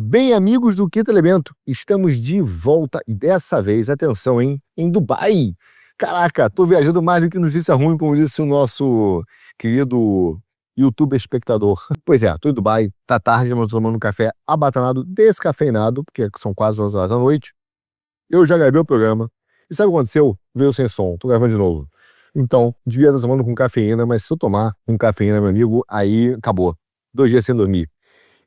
Bem, amigos do Quinto Elemento, estamos de volta e dessa vez, atenção, hein, em Dubai. Caraca, tô viajando mais do que notícia ruim, como disse o nosso querido YouTube espectador. Pois é, tô em Dubai, tá tarde, mas tô tomando um café abatanado, descafeinado, porque são quase 11 horas da noite. Eu já gravei o programa. E sabe o que aconteceu? Veio sem som, tô gravando de novo. Então, devia estar tomando com cafeína, mas se eu tomar com cafeína, meu amigo, aí acabou. 2 dias sem dormir.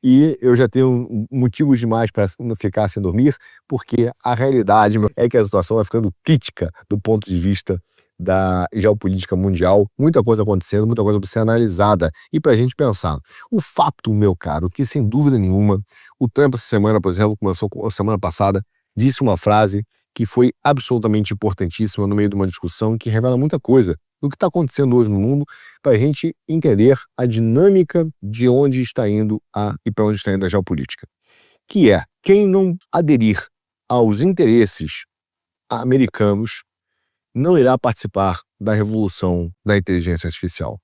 E eu já tenho motivos demais para não ficar sem dormir, porque a realidade é que a situação vai ficando crítica do ponto de vista da geopolítica mundial. Muita coisa acontecendo, muita coisa para ser analisada e para a gente pensar. O fato, meu caro, que sem dúvida nenhuma, o Trump essa semana, por exemplo, começou semana passada, disse uma frase que foi absolutamente importantíssima no meio de uma discussão que revela muita coisa do que está acontecendo hoje no mundo, para a gente entender a dinâmica de onde está indo e para onde está indo a geopolítica. Que é, quem não aderir aos interesses americanos não irá participar da revolução da inteligência artificial.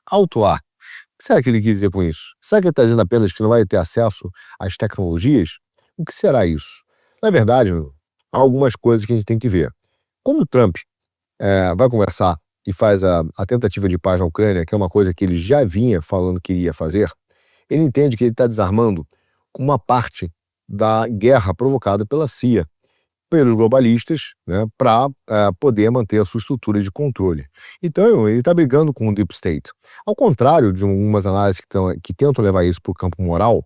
Autuar. O que será que ele quis dizer com isso? Será que ele está dizendo apenas que não vai ter acesso às tecnologias? O que será isso? Na verdade, há algumas coisas que a gente tem que ver. Como o Trump vai conversar e faz a tentativa de paz na Ucrânia, que é uma coisa que ele já vinha falando que iria fazer, ele entende que ele está desarmando uma parte da guerra provocada pela CIA, pelos globalistas, né, para poder manter a sua estrutura de controle. Então, ele está brigando com o Deep State. Ao contrário de algumas análises que tentam levar isso para o campo moral,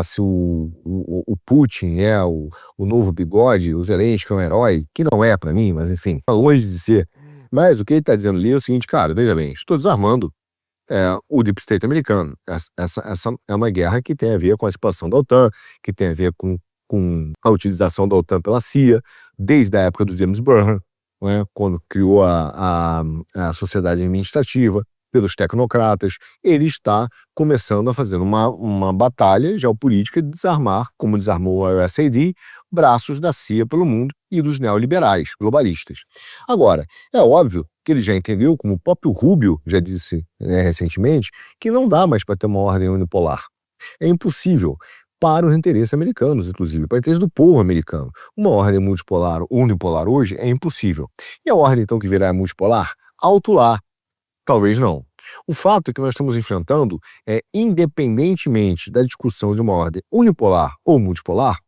se o Putin é o novo bigode, o Zelensky é um herói, que não é para mim, mas enfim, longe de ser. Mas o que ele está dizendo ali é o seguinte, cara, veja bem, estou desarmando o Deep State americano. Essa é uma guerra que tem a ver com a expansão da OTAN, que tem a ver com a utilização da OTAN pela CIA, desde a época do James Burnham, né, quando criou a sociedade administrativa, pelos tecnocratas. Ele está começando a fazer uma batalha geopolítica de desarmar, como desarmou a USAID, braços da CIA pelo mundo e dos neoliberais, globalistas. Agora, é óbvio que ele já entendeu, como o próprio Rubio já disse recentemente, que não dá mais para ter uma ordem unipolar. É impossível para os interesses americanos, inclusive, para o interesse do povo americano. Uma ordem multipolar ou unipolar hoje é impossível. E a ordem, então, que virá multipolar? Alto lá. Talvez não. O fato é que nós estamos enfrentando independentemente da discussão de uma ordem unipolar ou multipolar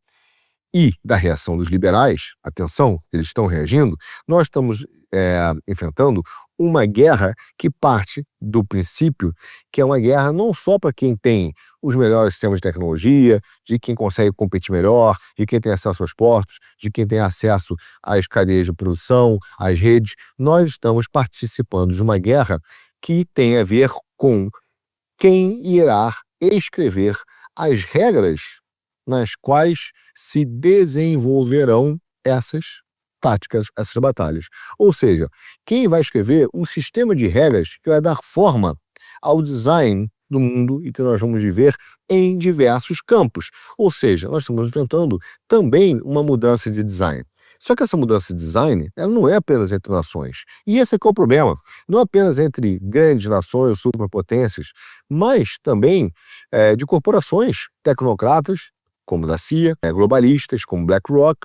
e da reação dos liberais, atenção, eles estão reagindo, nós estamos enfrentando uma guerra que parte do princípio que é uma guerra não só para quem tem os melhores sistemas de tecnologia, de quem consegue competir melhor, de quem tem acesso aos portos, de quem tem acesso às cadeias de produção, às redes. Nós estamos participando de uma guerra que tem a ver com quem irá escrever as regras nas quais se desenvolverão essas táticas, essas batalhas. Ou seja, quem vai escrever um sistema de regras que vai dar forma ao design do mundo e que nós vamos viver em diversos campos. Ou seja, nós estamos enfrentando também uma mudança de design. Só que essa mudança de design, ela não é apenas entre nações. E esse é que é o problema. Não apenas entre grandes nações, superpotências, mas também de corporações tecnocratas, como da CIA, globalistas, como BlackRock,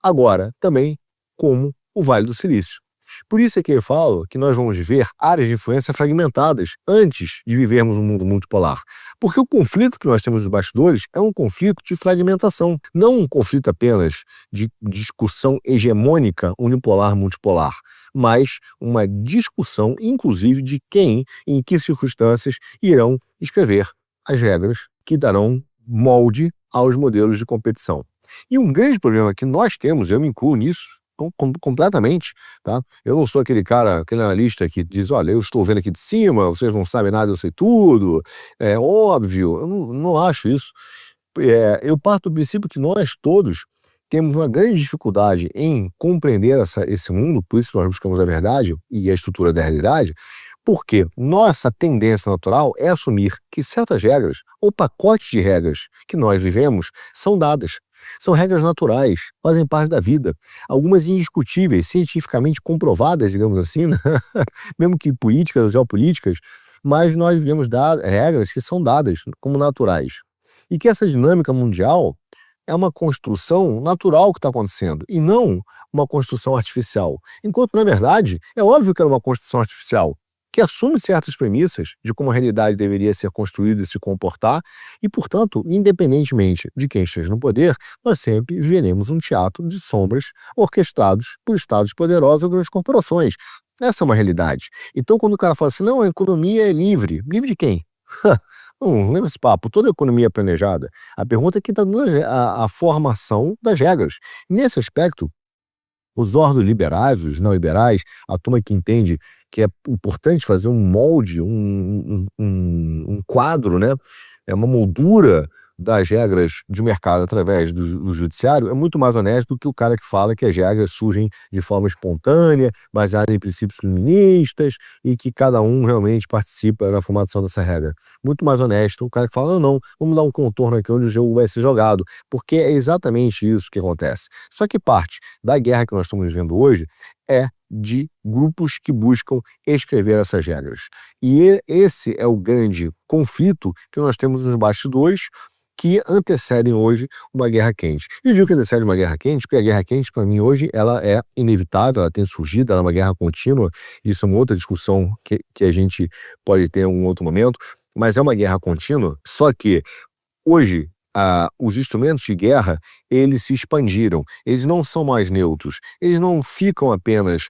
agora também como o Vale do Silício. Por isso é que eu falo que nós vamos ver áreas de influência fragmentadas antes de vivermos um mundo multipolar. Porque o conflito que nós temos nos bastidores é um conflito de fragmentação, não um conflito apenas de discussão hegemônica unipolar-multipolar, mas uma discussão, inclusive, de quem e em que circunstâncias irão escrever as regras que darão molde aos modelos de competição. E um grande problema que nós temos, eu me incluo nisso, completamente, tá? Eu não sou aquele cara, aquele analista que diz, olha, eu estou vendo aqui de cima, vocês não sabem nada, eu sei tudo, é óbvio, eu não acho isso. Eu parto do princípio que nós todos temos uma grande dificuldade em compreender esse mundo, por isso nós buscamos a verdade e a estrutura da realidade, porque nossa tendência natural é assumir que certas regras, ou pacotes de regras que nós vivemos, são dadas. São regras naturais, fazem parte da vida. Algumas indiscutíveis, cientificamente comprovadas, digamos assim, né? Mesmo que políticas ou geopolíticas, mas nós vivemos regras que são dadas como naturais. e que essa dinâmica mundial é uma construção natural que está acontecendo, e não uma construção artificial. Enquanto, na verdade, é óbvio que é uma construção artificial, que assume certas premissas de como a realidade deveria ser construída e se comportar, e, portanto, independentemente de quem esteja no poder, nós sempre veremos um teatro de sombras orquestrados por estados poderosos ou grandes corporações. Essa é uma realidade. Então, quando o cara fala assim, não, a economia é livre. Livre de quem? Não lembra esse papo, toda economia é planejada. A pergunta é que está dando a formação das regras. Nesse aspecto, os ordoliberais, os neoliberais, a turma que entende que é importante fazer um molde, um quadro, né? É uma moldura das regras de mercado através do judiciário, é muito mais honesto do que o cara que fala que as regras surgem de forma espontânea, baseada em princípios iluministas e que cada um realmente participa na formação dessa regra. Muito mais honesto o cara que fala, não, não, vamos dar um contorno aqui onde o jogo vai ser jogado, porque é exatamente isso que acontece. Só que parte da guerra que nós estamos vivendo hoje é de grupos que buscam escrever essas regras. E esse é o grande conflito que nós temos nos bastidores, que antecedem hoje uma guerra quente. E eu digo que antecede uma guerra quente, porque a guerra quente, para mim, hoje, ela é inevitável, ela tem surgido, ela é uma guerra contínua, isso é uma outra discussão que a gente pode ter em um outro momento, mas é uma guerra contínua, só que hoje, os instrumentos de guerra, eles se expandiram, eles não são mais neutros, eles não ficam apenas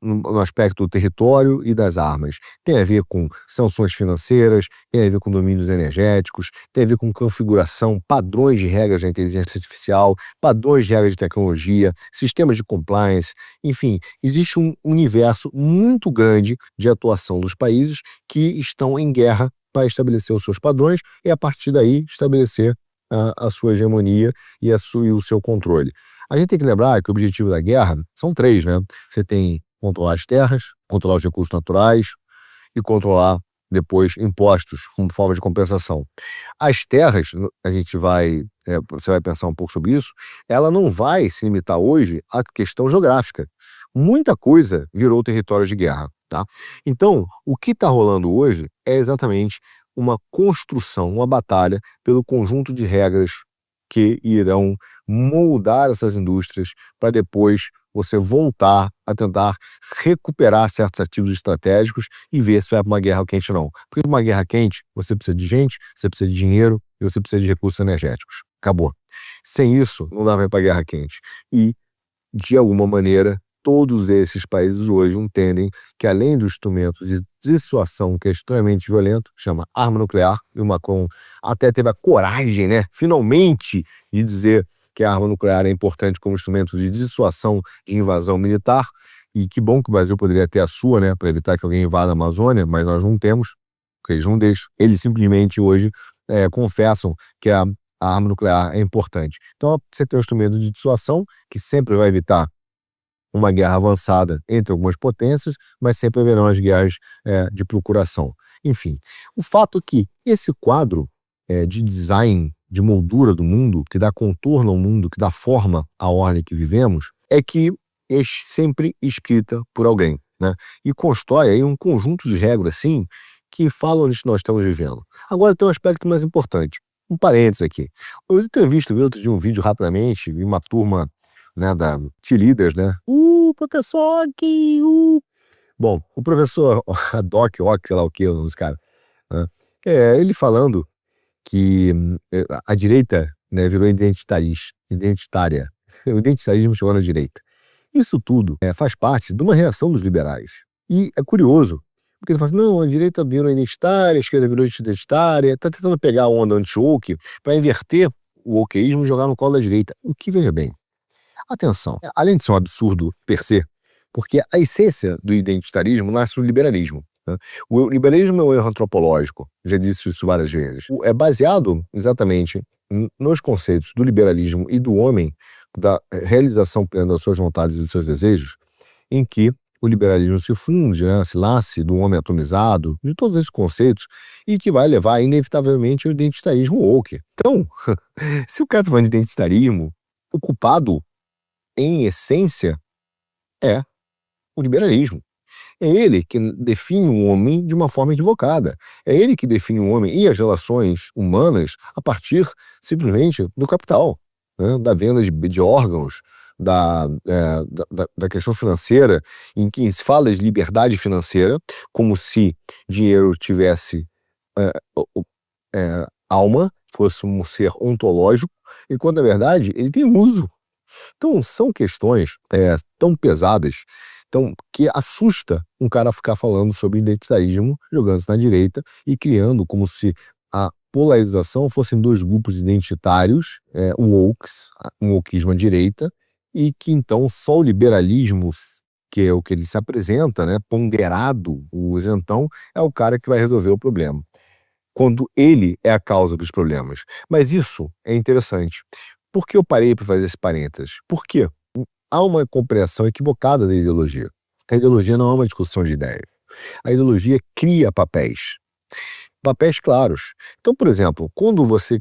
no aspecto do território e das armas. Tem a ver com sanções financeiras, tem a ver com domínios energéticos, tem a ver com configuração, padrões de regras da inteligência artificial, padrões de regras de tecnologia, sistemas de compliance, enfim, existe um universo muito grande de atuação dos países que estão em guerra para estabelecer os seus padrões e, a partir daí, estabelecer a sua hegemonia e o seu controle. A gente tem que lembrar que o objetivo da guerra são três, né? Você tem controlar as terras, controlar os recursos naturais e controlar, depois, impostos como forma de compensação. As terras, a gente vai, você vai pensar um pouco sobre isso, ela não vai se limitar hoje à questão geográfica. Muita coisa virou território de guerra. Tá? Então, o que está rolando hoje é exatamente uma construção, uma batalha pelo conjunto de regras que irão moldar essas indústrias para depois você voltar a tentar recuperar certos ativos estratégicos e ver se vai para uma guerra quente ou não. Porque uma guerra quente, você precisa de gente, você precisa de dinheiro e você precisa de recursos energéticos. Acabou. Sem isso, não dá para ir para a guerra quente. E, de alguma maneira, todos esses países hoje entendem que, além dos instrumentos de dissuasão, que é extremamente violento, chama arma nuclear, e o Macron até teve a coragem, né, finalmente, de dizer que a arma nuclear é importante como instrumento de dissuasão de invasão militar, e que bom que o Brasil poderia ter a sua, né, para evitar que alguém invada a Amazônia, mas nós não temos, porque eles não deixam. Eles simplesmente hoje confessam que a arma nuclear é importante. Então, você tem um instrumento de dissuasão, que sempre vai evitar uma guerra avançada entre algumas potências, mas sempre haverão as guerras de procuração. Enfim, o fato é que esse quadro de design, de moldura do mundo, que dá contorno ao mundo, que dá forma à ordem que vivemos, é que é sempre escrita por alguém, né? E constrói aí um conjunto de regras, assim, que falam onde nós estamos vivendo. Agora tem um aspecto mais importante, um parênteses aqui. Eu tenho visto outro de um vídeo rapidamente, vi uma turma, né, da T-Leaders, né? Professor aqui, Bom, o professor Doc, Ock, sei lá o que, os caras, né? Ele falando que a direita, né, virou identitária. O identitarismo chegou na direita. Isso tudo faz parte de uma reação dos liberais. E é curioso, porque ele fala assim, não, a direita virou identitária, a esquerda virou identitária, está tentando pegar a onda anti-woke para inverter o wokeísmo e jogar no colo da direita. O que, veja bem, atenção, além de ser um absurdo per se, porque a essência do identitarismo nasce no liberalismo. Né? O liberalismo é um erro antropológico, já disse isso várias vezes. É baseado exatamente nos conceitos do liberalismo e do homem, da realização plena das suas vontades e dos seus desejos, em que o liberalismo se funde, né, se nasce do homem atomizado, de todos esses conceitos, e que vai levar inevitavelmente ao identitarismo woke. Então, se o cara está falando de identitarismo, o culpado em essência, é o liberalismo. É ele que define o homem de uma forma equivocada. É ele que define o homem e as relações humanas a partir, simplesmente, do capital, né? Da venda de órgãos, da questão financeira, em que se fala de liberdade financeira, como se dinheiro tivesse alma, fosse um ser ontológico, enquanto, na verdade, ele tem uso. Então, são questões tão pesadas, que assusta um cara ficar falando sobre identitarismo, jogando-se na direita e criando como se a polarização fossem dois grupos identitários, um wokeismo à direita, e que então só o liberalismo, que é o que ele se apresenta, né, ponderado, o isentão, é o cara que vai resolver o problema, quando ele é a causa dos problemas. Mas isso é interessante. Por que eu parei para fazer esse parênteses? Porque há uma compreensão equivocada da ideologia. A ideologia não é uma discussão de ideias. A ideologia cria papéis. Papéis claros. Então, por exemplo, quando você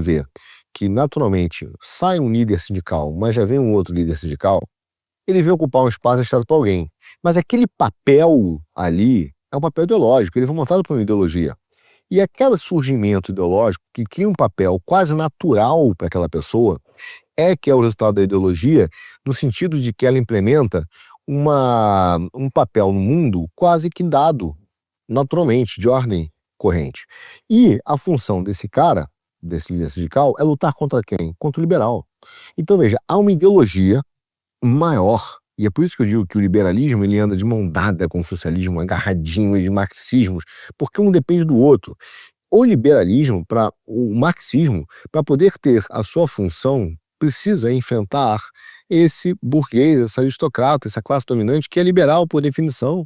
vê que naturalmente sai um líder sindical, mas já vem um outro líder sindical, ele vem ocupar um espaço deixado para alguém. Mas aquele papel ali é um papel ideológico, ele foi montado por uma ideologia. E aquele surgimento ideológico que cria um papel quase natural para aquela pessoa que é o resultado da ideologia, no sentido de que ela implementa um papel no mundo quase que dado, naturalmente, de ordem corrente. E a função desse cara, desse líder sindical, é lutar contra quem? Contra o liberal. Então, veja, há uma ideologia maior, e é por isso que eu digo que o liberalismo ele anda de mão dada com o socialismo, agarradinho de marxismos, porque um depende do outro. O liberalismo, o marxismo, para poder ter a sua função, precisa enfrentar esse burguês, esse aristocrata, essa classe dominante que é liberal por definição.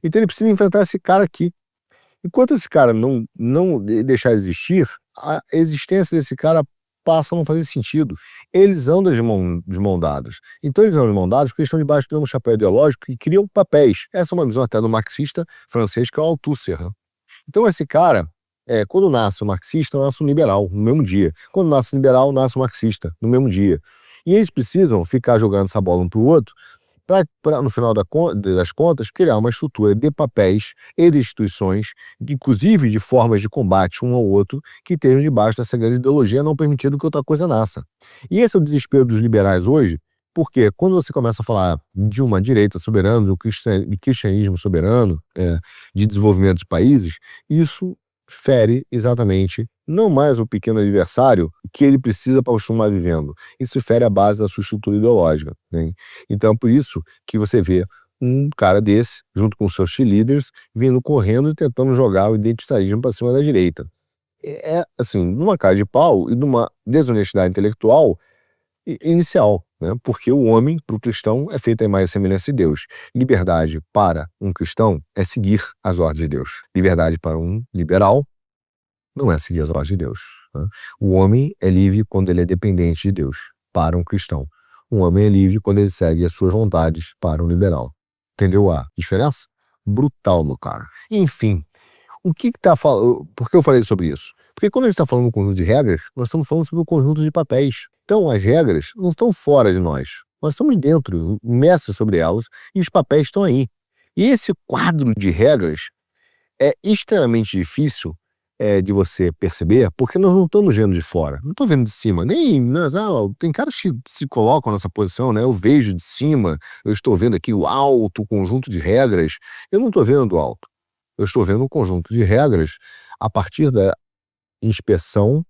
Então ele precisa enfrentar esse cara aqui. Enquanto esse cara não deixar de existir, a existência desse cara passa a não fazer sentido. Eles andam de mão dadas. Então eles andam de mão dadas porque eles estão debaixo de um chapéu ideológico e criam papéis. Essa é uma visão até do marxista francês, que é o Althusser. Então esse cara, quando nasce um marxista, nasce um liberal no mesmo dia. Quando nasce um liberal, nasce um marxista no mesmo dia. E eles precisam ficar jogando essa bola um para o outro para, no final das contas, criar uma estrutura de papéis e de instituições, inclusive de formas de combate um ao outro, que estejam debaixo dessa grande ideologia, não permitindo que outra coisa nasça. E esse é o desespero dos liberais hoje, porque quando você começa a falar de uma direita soberana, de cristianismo soberano, de desenvolvimento de países, isso fere exatamente não mais o pequeno adversário que ele precisa para continuar vivendo. Isso fere a base da sua estrutura ideológica, né? Então, por isso que você vê um cara desse, junto com os seus cheerleaders, vindo correndo e tentando jogar o identitarismo para cima da direita. Assim, numa cara de pau e numa desonestidade intelectual inicial, né? Porque o homem, para o cristão, é feito à imagem e semelhança de Deus. Liberdade para um cristão é seguir as ordens de Deus. Liberdade para um liberal não é seguir as ordens de Deus, né? O homem é livre quando ele é dependente de Deus, para um cristão. Um homem é livre quando ele segue as suas vontades, para um liberal. Entendeu a diferença? Brutal, meu cara. Enfim, o que está falando? Por que eu falei sobre isso? Porque quando a gente está falando de um conjunto de regras, nós estamos falando sobre um conjunto de papéis. Então, as regras não estão fora de nós. Nós estamos dentro, imersos sobre elas, e os papéis estão aí. E esse quadro de regras é extremamente difícil de você perceber, porque nós não estamos vendo de fora. Não estou vendo de cima. Tem caras que se colocam nessa posição, né? Eu vejo de cima, eu estou vendo aqui o alto, o conjunto de regras. Eu não estou vendo do alto. Eu estou vendo um conjunto de regras a partir da inspeção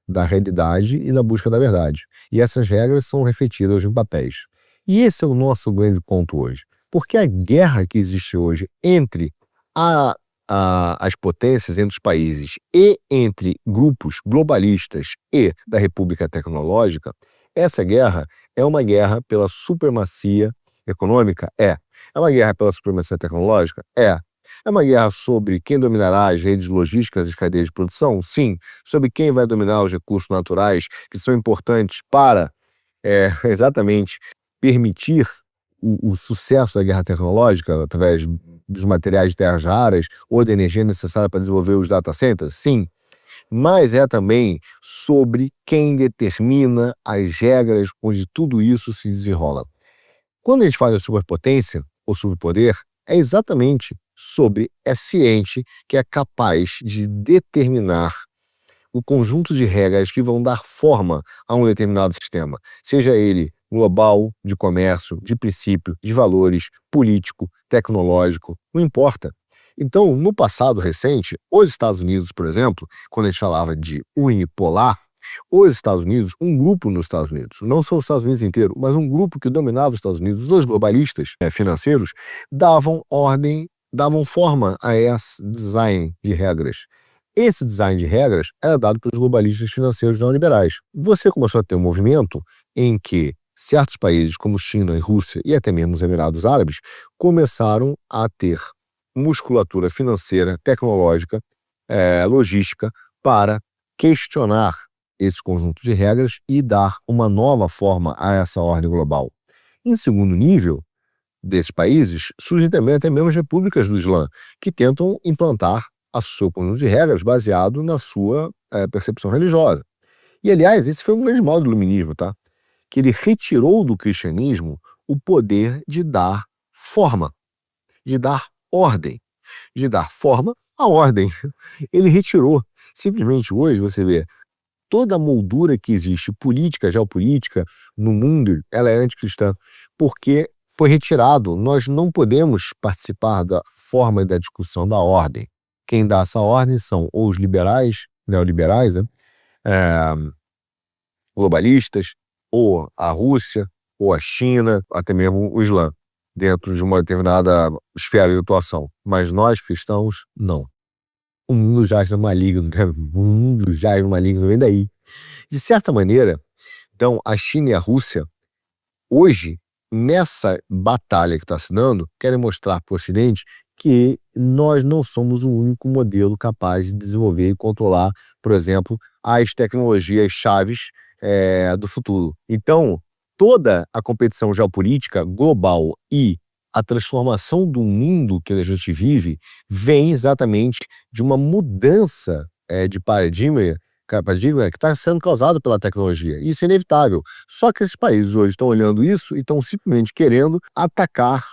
da realidade e da busca da verdade. E essas regras são refletidas em papéis. E esse é o nosso grande ponto hoje. Porque a guerra que existe hoje entre as potências, entre os países e entre grupos globalistas e da República Tecnológica, essa guerra é uma guerra pela supremacia econômica? É uma guerra pela supremacia tecnológica? É uma guerra sobre quem dominará as redes logísticas e as cadeias de produção? Sim. Sobre quem vai dominar os recursos naturais que são importantes para exatamente permitir o sucesso da guerra tecnológica através dos materiais de terras raras ou da energia necessária para desenvolver os data centers? Sim. Mas é também sobre quem determina as regras onde tudo isso se desenrola. Quando a gente fala de superpotência ou superpoder, é exatamente sobre esse ente que é capaz de determinar o conjunto de regras que vão dar forma a um determinado sistema, seja ele global, de comércio, de princípio, de valores, político, tecnológico, não importa. Então, no passado recente, os Estados Unidos, por exemplo, quando a gente falava de unipolar, os Estados Unidos, um grupo nos Estados Unidos, não são os Estados Unidos inteiro, mas um grupo que dominava os Estados Unidos, os globalistas financeiros, davam ordem, davam forma a esse design de regras. Esse design de regras era dado pelos globalistas financeiros neoliberais. Você começou a ter um movimento em que certos países como China e Rússia e até mesmo os Emirados Árabes começaram a ter musculatura financeira, tecnológica, logística para questionar esse conjunto de regras e dar uma nova forma a essa ordem global. Em segundo nível desses países, surgem também até mesmo as repúblicas do Islã, que tentam implantar o seu conjunto de regras baseado na sua percepção religiosa. E, aliás, esse foi um grande mal do iluminismo, tá? Que ele retirou do cristianismo o poder de dar forma, de dar ordem, de dar forma à ordem. Ele retirou. Simplesmente hoje, você vê, toda a moldura que existe, política, geopolítica, no mundo, ela é anticristã, porque foi retirado. Nós não podemos participar da forma e da discussão da ordem. Quem dá essa ordem são ou os liberais, neoliberais, né? Globalistas, ou a Rússia, ou a China, até mesmo o Islã, dentro de uma determinada esfera de atuação. Mas nós, cristãos, não. O mundo jaz no maligno, né? O mundo jaz no maligno, vem daí. De certa maneira, então, a China e a Rússia, hoje, nessa batalha que está se dando, querem mostrar para o Ocidente que nós não somos o único modelo capaz de desenvolver e controlar, por exemplo, as tecnologias chaves do futuro. Então, toda a competição geopolítica global e a transformação do mundo que a gente vive vem exatamente de uma mudança de paradigma que está sendo causado pela tecnologia. Isso é inevitável. Só que esses países hoje estão olhando isso e estão simplesmente querendo atacar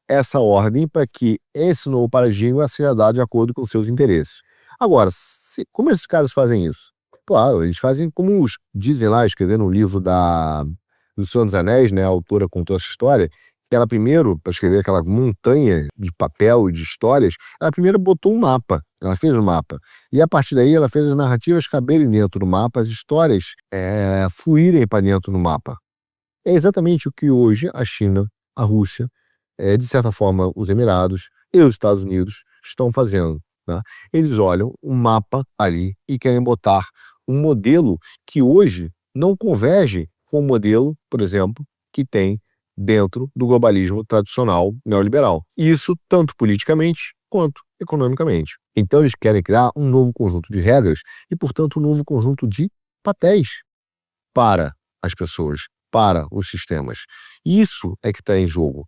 essa ordem para que esse novo paradigma seja dado de acordo com seus interesses. Agora, como esses caras fazem isso? Claro, eles fazem como dizem lá, escrevendo um livro do Senhor dos Anéis, né? A autora contou essa história, que ela primeiro, para escrever aquela montanha de papel e de histórias, ela primeiro botou um mapa, ela fez um mapa. E a partir daí ela fez as narrativas caberem dentro do mapa, as histórias fluírem para dentro do mapa. É exatamente o que hoje a China, a Rússia, de certa forma os Emirados e os Estados Unidos estão fazendo. Tá? Eles olham um mapa ali e querem botar um modelo que hoje não converge com o modelo, por exemplo, que tem dentro do globalismo tradicional neoliberal. Isso tanto politicamente quanto economicamente. Então eles querem criar um novo conjunto de regras e, portanto, um novo conjunto de papéis para as pessoas, para os sistemas. Isso é que está em jogo.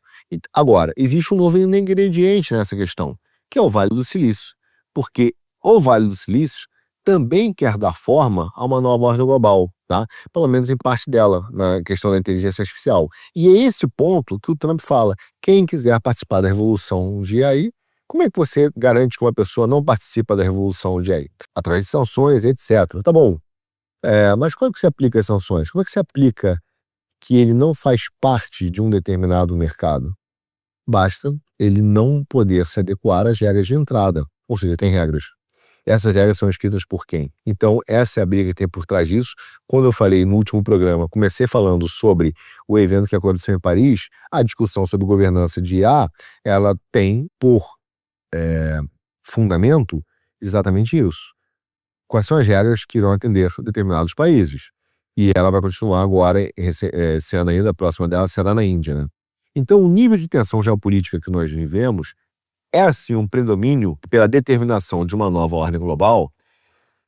Agora, existe um novo ingrediente nessa questão, que é o Vale do Silício, porque o Vale do Silício também quer dar forma a uma nova ordem global, tá? Pelo menos em parte dela, na questão da inteligência artificial. E é esse ponto que o Trump fala: quem quiser participar da revolução de AI, como é que você garante que uma pessoa não participa da revolução de AI? Através de sanções, etc. Tá bom. Mas como é que você aplica as sanções? Como é que você aplica que ele não faz parte de um determinado mercado? Basta ele não poder se adequar às regras de entrada. Ou seja, tem regras. Essas regras são escritas por quem? Então, essa é a briga que tem por trás disso. Quando eu falei no último programa, comecei falando sobre o evento que aconteceu em Paris, a discussão sobre governança de IA, ela tem por fundamento exatamente isso. Quais são as regras que irão atender determinados países? E ela vai continuar agora, sendo ainda, a próxima dela será na Índia, né? Então, o nível de tensão geopolítica que nós vivemos é, assim, um predomínio pela determinação de uma nova ordem global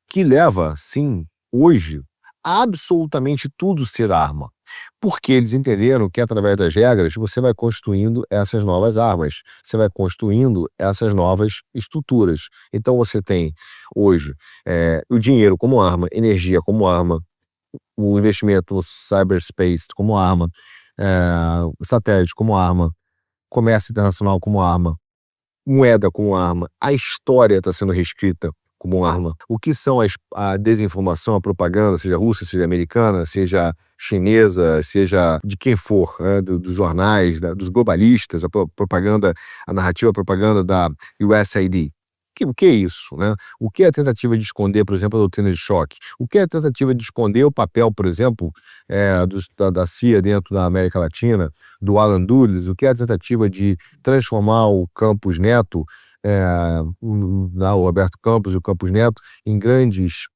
que leva, sim, hoje, a absolutamente tudo ser arma. Porque eles entenderam que, através das regras, você vai construindo essas novas armas, você vai construindo essas novas estruturas. Então, você tem, hoje, o dinheiro como arma, energia como arma, o investimento no cyberspace como arma, o satélite como arma, comércio internacional como arma, moeda como arma, a história está sendo reescrita como arma. O que são a desinformação, a propaganda, seja russa, seja americana, seja chinesa, seja de quem for, né, dos jornais, dos globalistas, a propaganda, a narrativa, a propaganda da USAID. O que é isso, né? O que é a tentativa de esconder, por exemplo, a doutrina de choque? O que é a tentativa de esconder o papel, por exemplo, da CIA dentro da América Latina, do Alan Dulles? O que é a tentativa de transformar o Campos Neto, o Roberto Campos e o Campos Neto, em grandes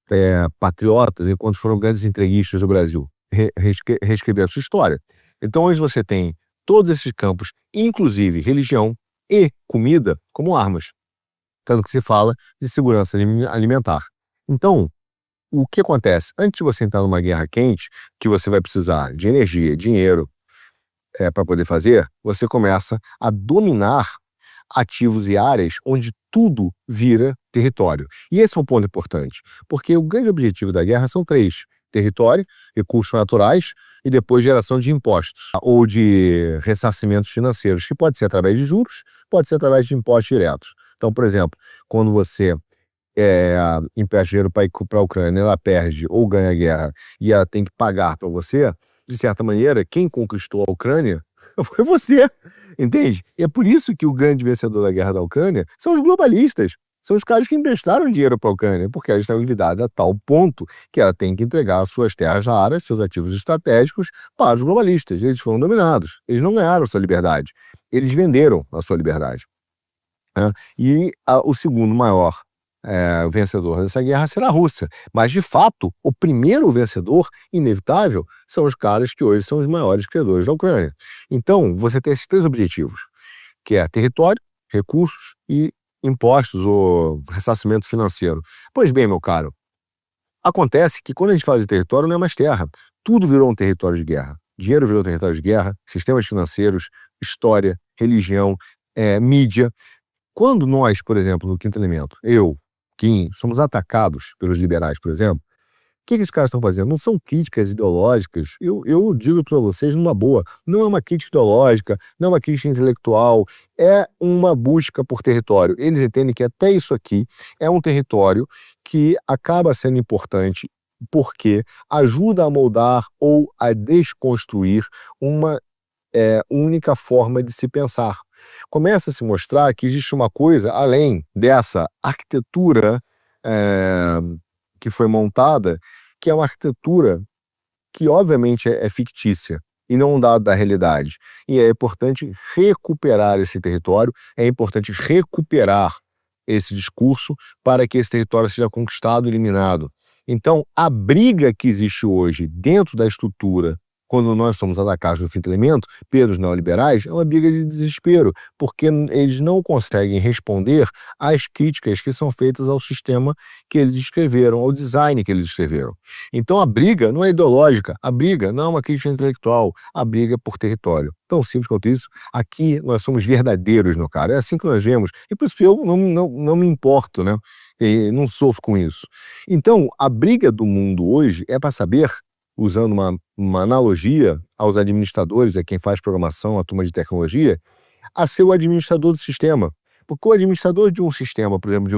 patriotas, enquanto foram grandes entreguistas do Brasil? Reescrever a sua história. Então, hoje você tem todos esses campos, inclusive religião e comida, como armas. Tanto que se fala de segurança alimentar. Então, o que acontece? Antes de você entrar numa guerra quente, que você vai precisar de energia, dinheiro, para poder fazer, você começa a dominar ativos e áreas onde tudo vira território. E esse é um ponto importante, porque o grande objetivo da guerra são 3: território, recursos naturais e depois geração de impostos ou de ressarcimentos financeiros, que pode ser através de juros, pode ser através de impostos diretos. Então, por exemplo, quando você empresta dinheiro para a Ucrânia, ela perde ou ganha a guerra e ela tem que pagar para você, de certa maneira, quem conquistou a Ucrânia foi você, entende? E é por isso que o grande vencedor da guerra da Ucrânia são os globalistas. São os caras que emprestaram dinheiro para a Ucrânia, porque ela está endividada a tal ponto que ela tem que entregar suas terras raras, seus ativos estratégicos, para os globalistas. Eles foram dominados. Eles não ganharam sua liberdade. Eles venderam a sua liberdade. E o segundo maior vencedor dessa guerra será a Rússia. Mas, de fato, o primeiro vencedor, inevitável, são os caras que hoje são os maiores criadores da Ucrânia. Então, você tem esses 3 objetivos, que é território, recursos e impostos ou ressarcimento financeiro. Pois bem, meu caro, acontece que quando a gente fala de território, não é mais terra. Tudo virou um território de guerra. Dinheiro virou território de guerra, sistemas financeiros, história, religião, mídia. Quando nós, por exemplo, no Quinto Elemento, Kim, somos atacados pelos liberais, por exemplo, o que esses caras estão fazendo? Não são críticas ideológicas. Eu digo para vocês numa boa, não é uma crítica ideológica, não é uma crítica intelectual, é uma busca por território. Eles entendem que até isso aqui é um território que acaba sendo importante porque ajuda a moldar ou a desconstruir uma única forma de se pensar. Começa a se mostrar que existe uma coisa além dessa arquitetura que foi montada, que é uma arquitetura que obviamente é fictícia e não dada da realidade. E é importante recuperar esse território, é importante recuperar esse discurso para que esse território seja conquistado e eliminado. Então, a briga que existe hoje dentro da estrutura, quando nós somos atacados no Quinto Elemento, pelos neoliberais, é uma briga de desespero, porque eles não conseguem responder às críticas que são feitas ao sistema que eles escreveram, ao design que eles escreveram. Então a briga não é ideológica, a briga não é uma crítica intelectual, a briga é por território. Tão simples quanto isso. Aqui nós somos verdadeiros, meu cara, é assim que nós vemos, e por isso que eu não me importo, né? E não sofro com isso. Então, a briga do mundo hoje é para saber, usando uma analogia aos administradores, a quem faz programação, a turma de tecnologia, a ser o administrador do sistema. Porque o administrador de um sistema, por exemplo,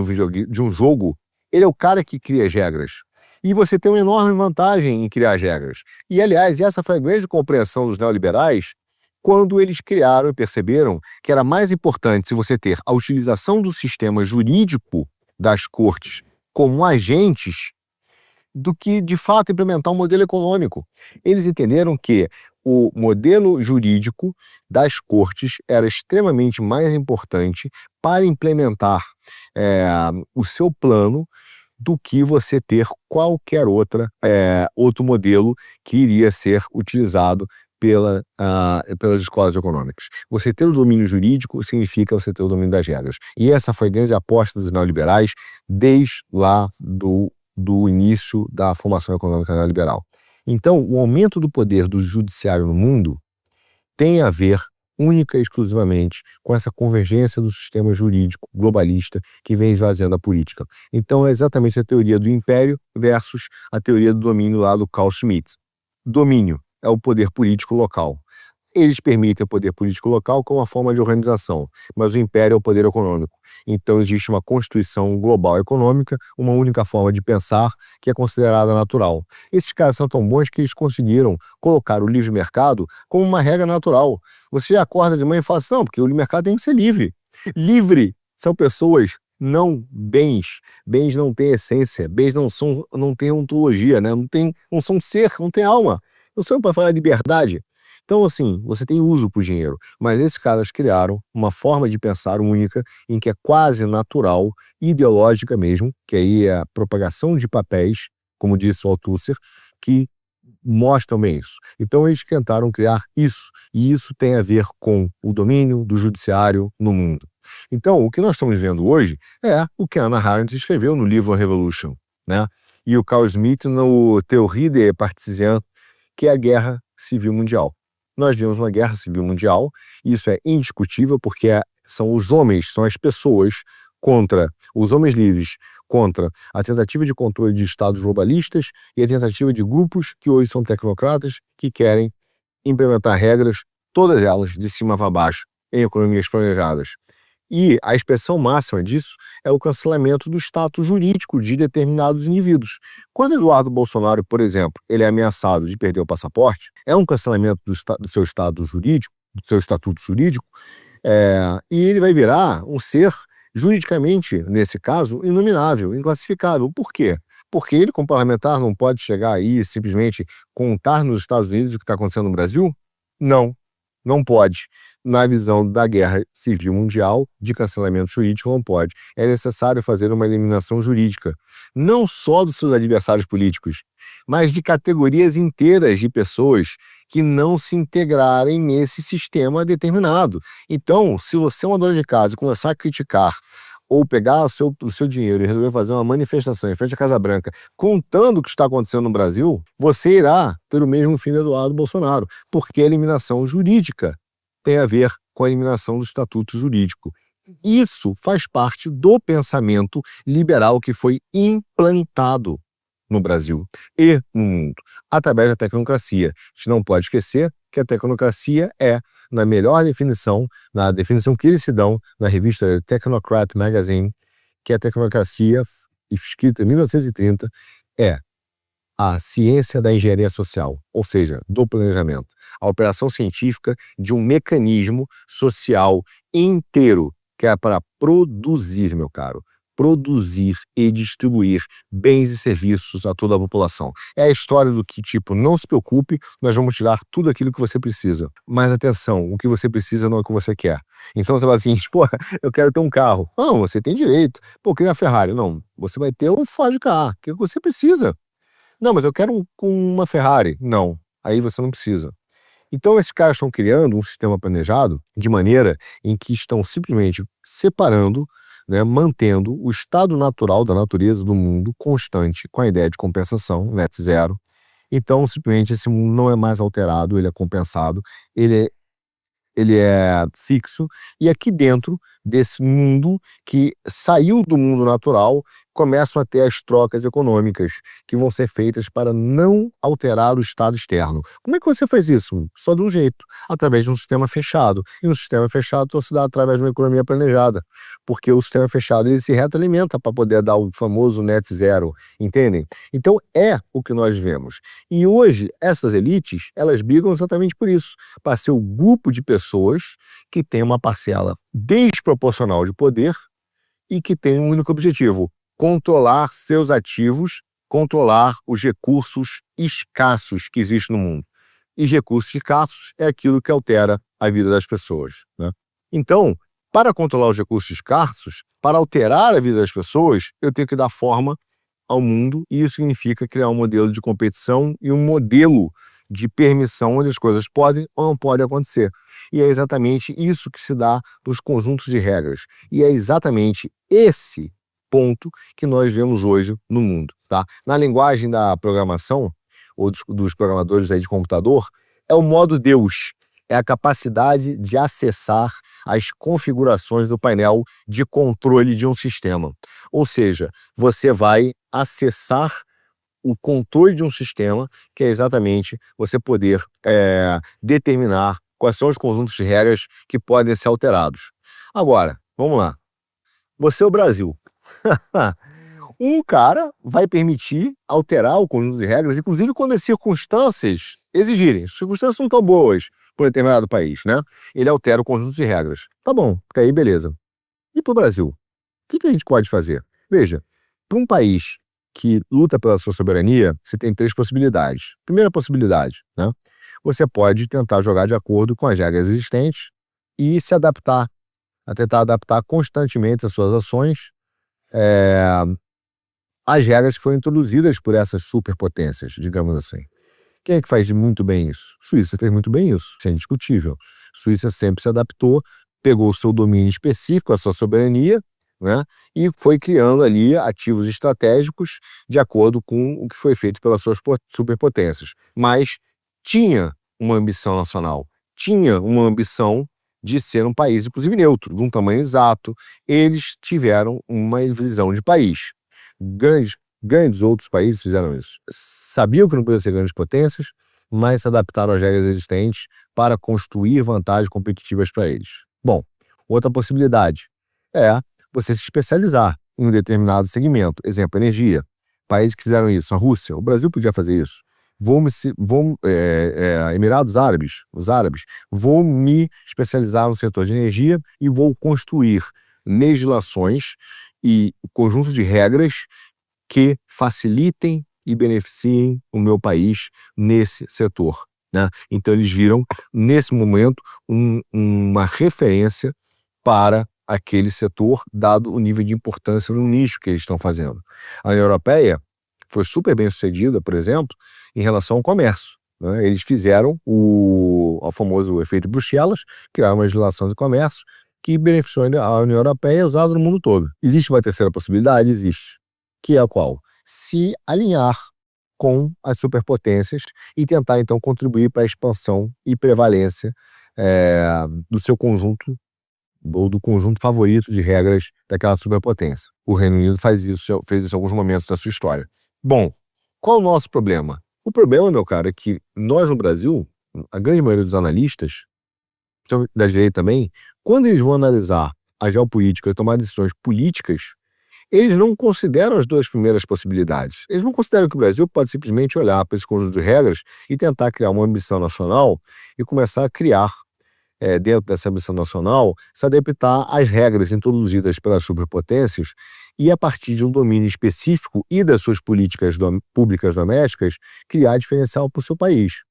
de um jogo, ele é o cara que cria as regras. E você tem uma enorme vantagem em criar as regras. E, aliás, essa foi a grande compreensão dos neoliberais quando eles criaram e perceberam que era mais importante se você ter a utilização do sistema jurídico das cortes como agentes do que, de fato, implementar um modelo econômico. Eles entenderam que o modelo jurídico das cortes era extremamente mais importante para implementar o seu plano do que você ter qualquer outro modelo que iria ser utilizado pelas escolas econômicas. Você ter o domínio jurídico significa você ter o domínio das regras. E essa foi a grande aposta dos neoliberais desde lá do início da formação econômica neoliberal. Então, o aumento do poder do judiciário no mundo tem a ver única e exclusivamente com essa convergência do sistema jurídico globalista que vem esvaziando a política. Então, é exatamente a teoria do império versus a teoria do domínio lá do Carl Schmitt. Domínio é o poder político local. Eles permitem o poder político local como uma forma de organização, mas o império é o poder econômico. Então existe uma constituição global econômica, uma única forma de pensar que é considerada natural. Esses caras são tão bons que eles conseguiram colocar o livre mercado como uma regra natural. Você acorda de manhã e fala assim, não, porque o livre mercado tem que ser livre. Livre são pessoas, não bens. Bens não têm essência, bens não têm ontologia, né? Não são ser, não tem alma. Não são para falar de liberdade. Então, assim, você tem uso para o dinheiro, mas esses caras criaram uma forma de pensar única, em que é quase natural, ideológica mesmo, que aí é a propagação de papéis, como disse o Althusser, que mostram bem isso. Então, eles tentaram criar isso, e isso tem a ver com o domínio do judiciário no mundo. Então, o que nós estamos vendo hoje é o que a Hannah Arendt escreveu no livro Revolution, né? E o Carl Smith no Théorie des Partisans, que é a Guerra Civil Mundial. Nós vemos uma guerra civil mundial, e isso é indiscutível, porque são os homens, são as pessoas contra os homens livres, contra a tentativa de controle de estados globalistas e a tentativa de grupos que hoje são tecnocratas que querem implementar regras, todas elas de cima para baixo, em economias planejadas. E a expressão máxima disso é o cancelamento do status jurídico de determinados indivíduos. Quando Eduardo Bolsonaro, por exemplo, ele é ameaçado de perder o passaporte, é um cancelamento do seu status jurídico, do seu estatuto jurídico, e ele vai virar um ser juridicamente, nesse caso, inominável, inclassificável. Por quê? Porque ele, como parlamentar, não pode chegar aí e simplesmente contar nos Estados Unidos o que está acontecendo no Brasil? Não. Não pode. Na visão da guerra civil mundial, de cancelamento jurídico, não pode. É necessário fazer uma eliminação jurídica, não só dos seus adversários políticos, mas de categorias inteiras de pessoas que não se integrarem nesse sistema determinado. Então, se você é uma dona de casa e começar a criticar ou pegar o seu dinheiro e resolver fazer uma manifestação em frente à Casa Branca, contando o que está acontecendo no Brasil, você irá ter o mesmo fim do Eduardo Bolsonaro, porque a eliminação jurídica tem a ver com a eliminação do estatuto jurídico. Isso faz parte do pensamento liberal que foi implantado no Brasil e no mundo, através da tecnocracia. A gente não pode esquecer que a tecnocracia é, na melhor definição, na definição que eles se dão na revista Technocrat Magazine, que a tecnocracia, escrita em 1930, é a ciência da engenharia social, ou seja, do planejamento. A operação científica de um mecanismo social inteiro, que é para produzir, meu caro, produzir e distribuir bens e serviços a toda a população. É a história do que, tipo, não se preocupe, nós vamos tirar tudo aquilo que você precisa. Mas atenção, o que você precisa não é o que você quer. Então você fala assim, pô, eu quero ter um carro. Não, você tem direito. Pô, eu queria uma Ferrari. Não, você vai ter um Ford Ka, que você precisa. Não, mas eu quero uma Ferrari. Não, aí você não precisa. Então esses caras estão criando um sistema planejado de maneira em que estão simplesmente separando, né, mantendo o estado natural da natureza do mundo constante com a ideia de compensação, net zero. Então, simplesmente, esse mundo não é mais alterado, ele é compensado, ele é fixo, e aqui dentro desse mundo que saiu do mundo natural, começam a ter as trocas econômicas que vão ser feitas para não alterar o estado externo. Como é que você faz isso? Só de um jeito, através de um sistema fechado. E no sistema fechado só se dá através de uma economia planejada, porque o sistema fechado ele se retroalimenta para poder dar o famoso net zero, entendem? Então é o que nós vemos. E hoje essas elites, elas brigam exatamente por isso, para ser o grupo de pessoas que tem uma parcela desproporcional de poder e que tem um único objetivo: controlar seus ativos, controlar os recursos escassos que existem no mundo. E recursos escassos é aquilo que altera a vida das pessoas, né? Então, para controlar os recursos escassos, para alterar a vida das pessoas, eu tenho que dar forma ao mundo, e isso significa criar um modelo de competição e um modelo de permissão onde as coisas podem ou não podem acontecer. E é exatamente isso que se dá nos conjuntos de regras. E é exatamente esse ponto que nós vemos hoje no mundo, tá? Na linguagem da programação, ou dos programadores aí de computador, é o modo Deus. É a capacidade de acessar as configurações do painel de controle de um sistema. Ou seja, você vai acessar o controle de um sistema, que é exatamente você poder determinar quais são os conjuntos de regras que podem ser alterados. Agora, vamos lá. Você é o Brasil. Um cara vai permitir alterar o conjunto de regras, inclusive quando as circunstâncias exigirem. As circunstâncias não estão boas para um determinado país, né? Ele altera o conjunto de regras. Tá bom, até aí beleza. E para o Brasil? O que a gente pode fazer? Veja, para um país que luta pela sua soberania, você tem 3 possibilidades. Primeira possibilidade, né? Você pode tentar jogar de acordo com as regras existentes e se adaptar, a tentar adaptar constantemente as suas ações às regras que foram introduzidas por essas superpotências, digamos assim. Quem é que faz muito bem isso? Suíça fez muito bem isso, isso é indiscutível. Suíça sempre se adaptou, pegou o seu domínio específico, a sua soberania, né, e foi criando ali ativos estratégicos de acordo com o que foi feito pelas suas superpotências. Mas tinha uma ambição nacional, tinha uma ambição de ser um país, inclusive neutro, de um tamanho exato. Eles tiveram uma visão de país. Grandes outros países fizeram isso. Sabiam que não podiam ser grandes potências, mas se adaptaram às regras existentes para construir vantagens competitivas para eles. Bom, outra possibilidade é você se especializar em um determinado segmento. Exemplo, energia. Países que fizeram isso, a Rússia, o Brasil podia fazer isso. Emirados Árabes, os árabes, vou me especializar no setor de energia e vou construir legislações e conjuntos de regras que facilitem e beneficiem o meu país nesse setor, né? Então eles viram, nesse momento, uma referência para aquele setor, dado o nível de importância no nicho que eles estão fazendo. A União Europeia foi super bem sucedida, por exemplo, em relação ao comércio, né? Eles fizeram o famoso efeito Bruxelas, criaram uma legislação de comércio que beneficiou a União Europeia, usada no mundo todo. Existe uma terceira possibilidade? Existe. Que é a qual? Se alinhar com as superpotências e tentar, então, contribuir para a expansão e prevalência do seu conjunto, ou do conjunto favorito de regras daquela superpotência. O Reino Unido fez isso em alguns momentos da sua história. Bom, qual é o nosso problema? O problema, meu cara, é que nós no Brasil, a grande maioria dos analistas, da direita também, quando eles vão analisar a geopolítica e tomar decisões políticas, eles não consideram as 2 primeiras possibilidades. Eles não consideram que o Brasil pode simplesmente olhar para esse conjunto de regras e tentar criar uma ambição nacional e começar a criar, dentro dessa ambição nacional, se adaptar às regras introduzidas pelas superpotências e, a partir de um domínio específico e das suas políticas públicas domésticas, criar diferencial para o seu país.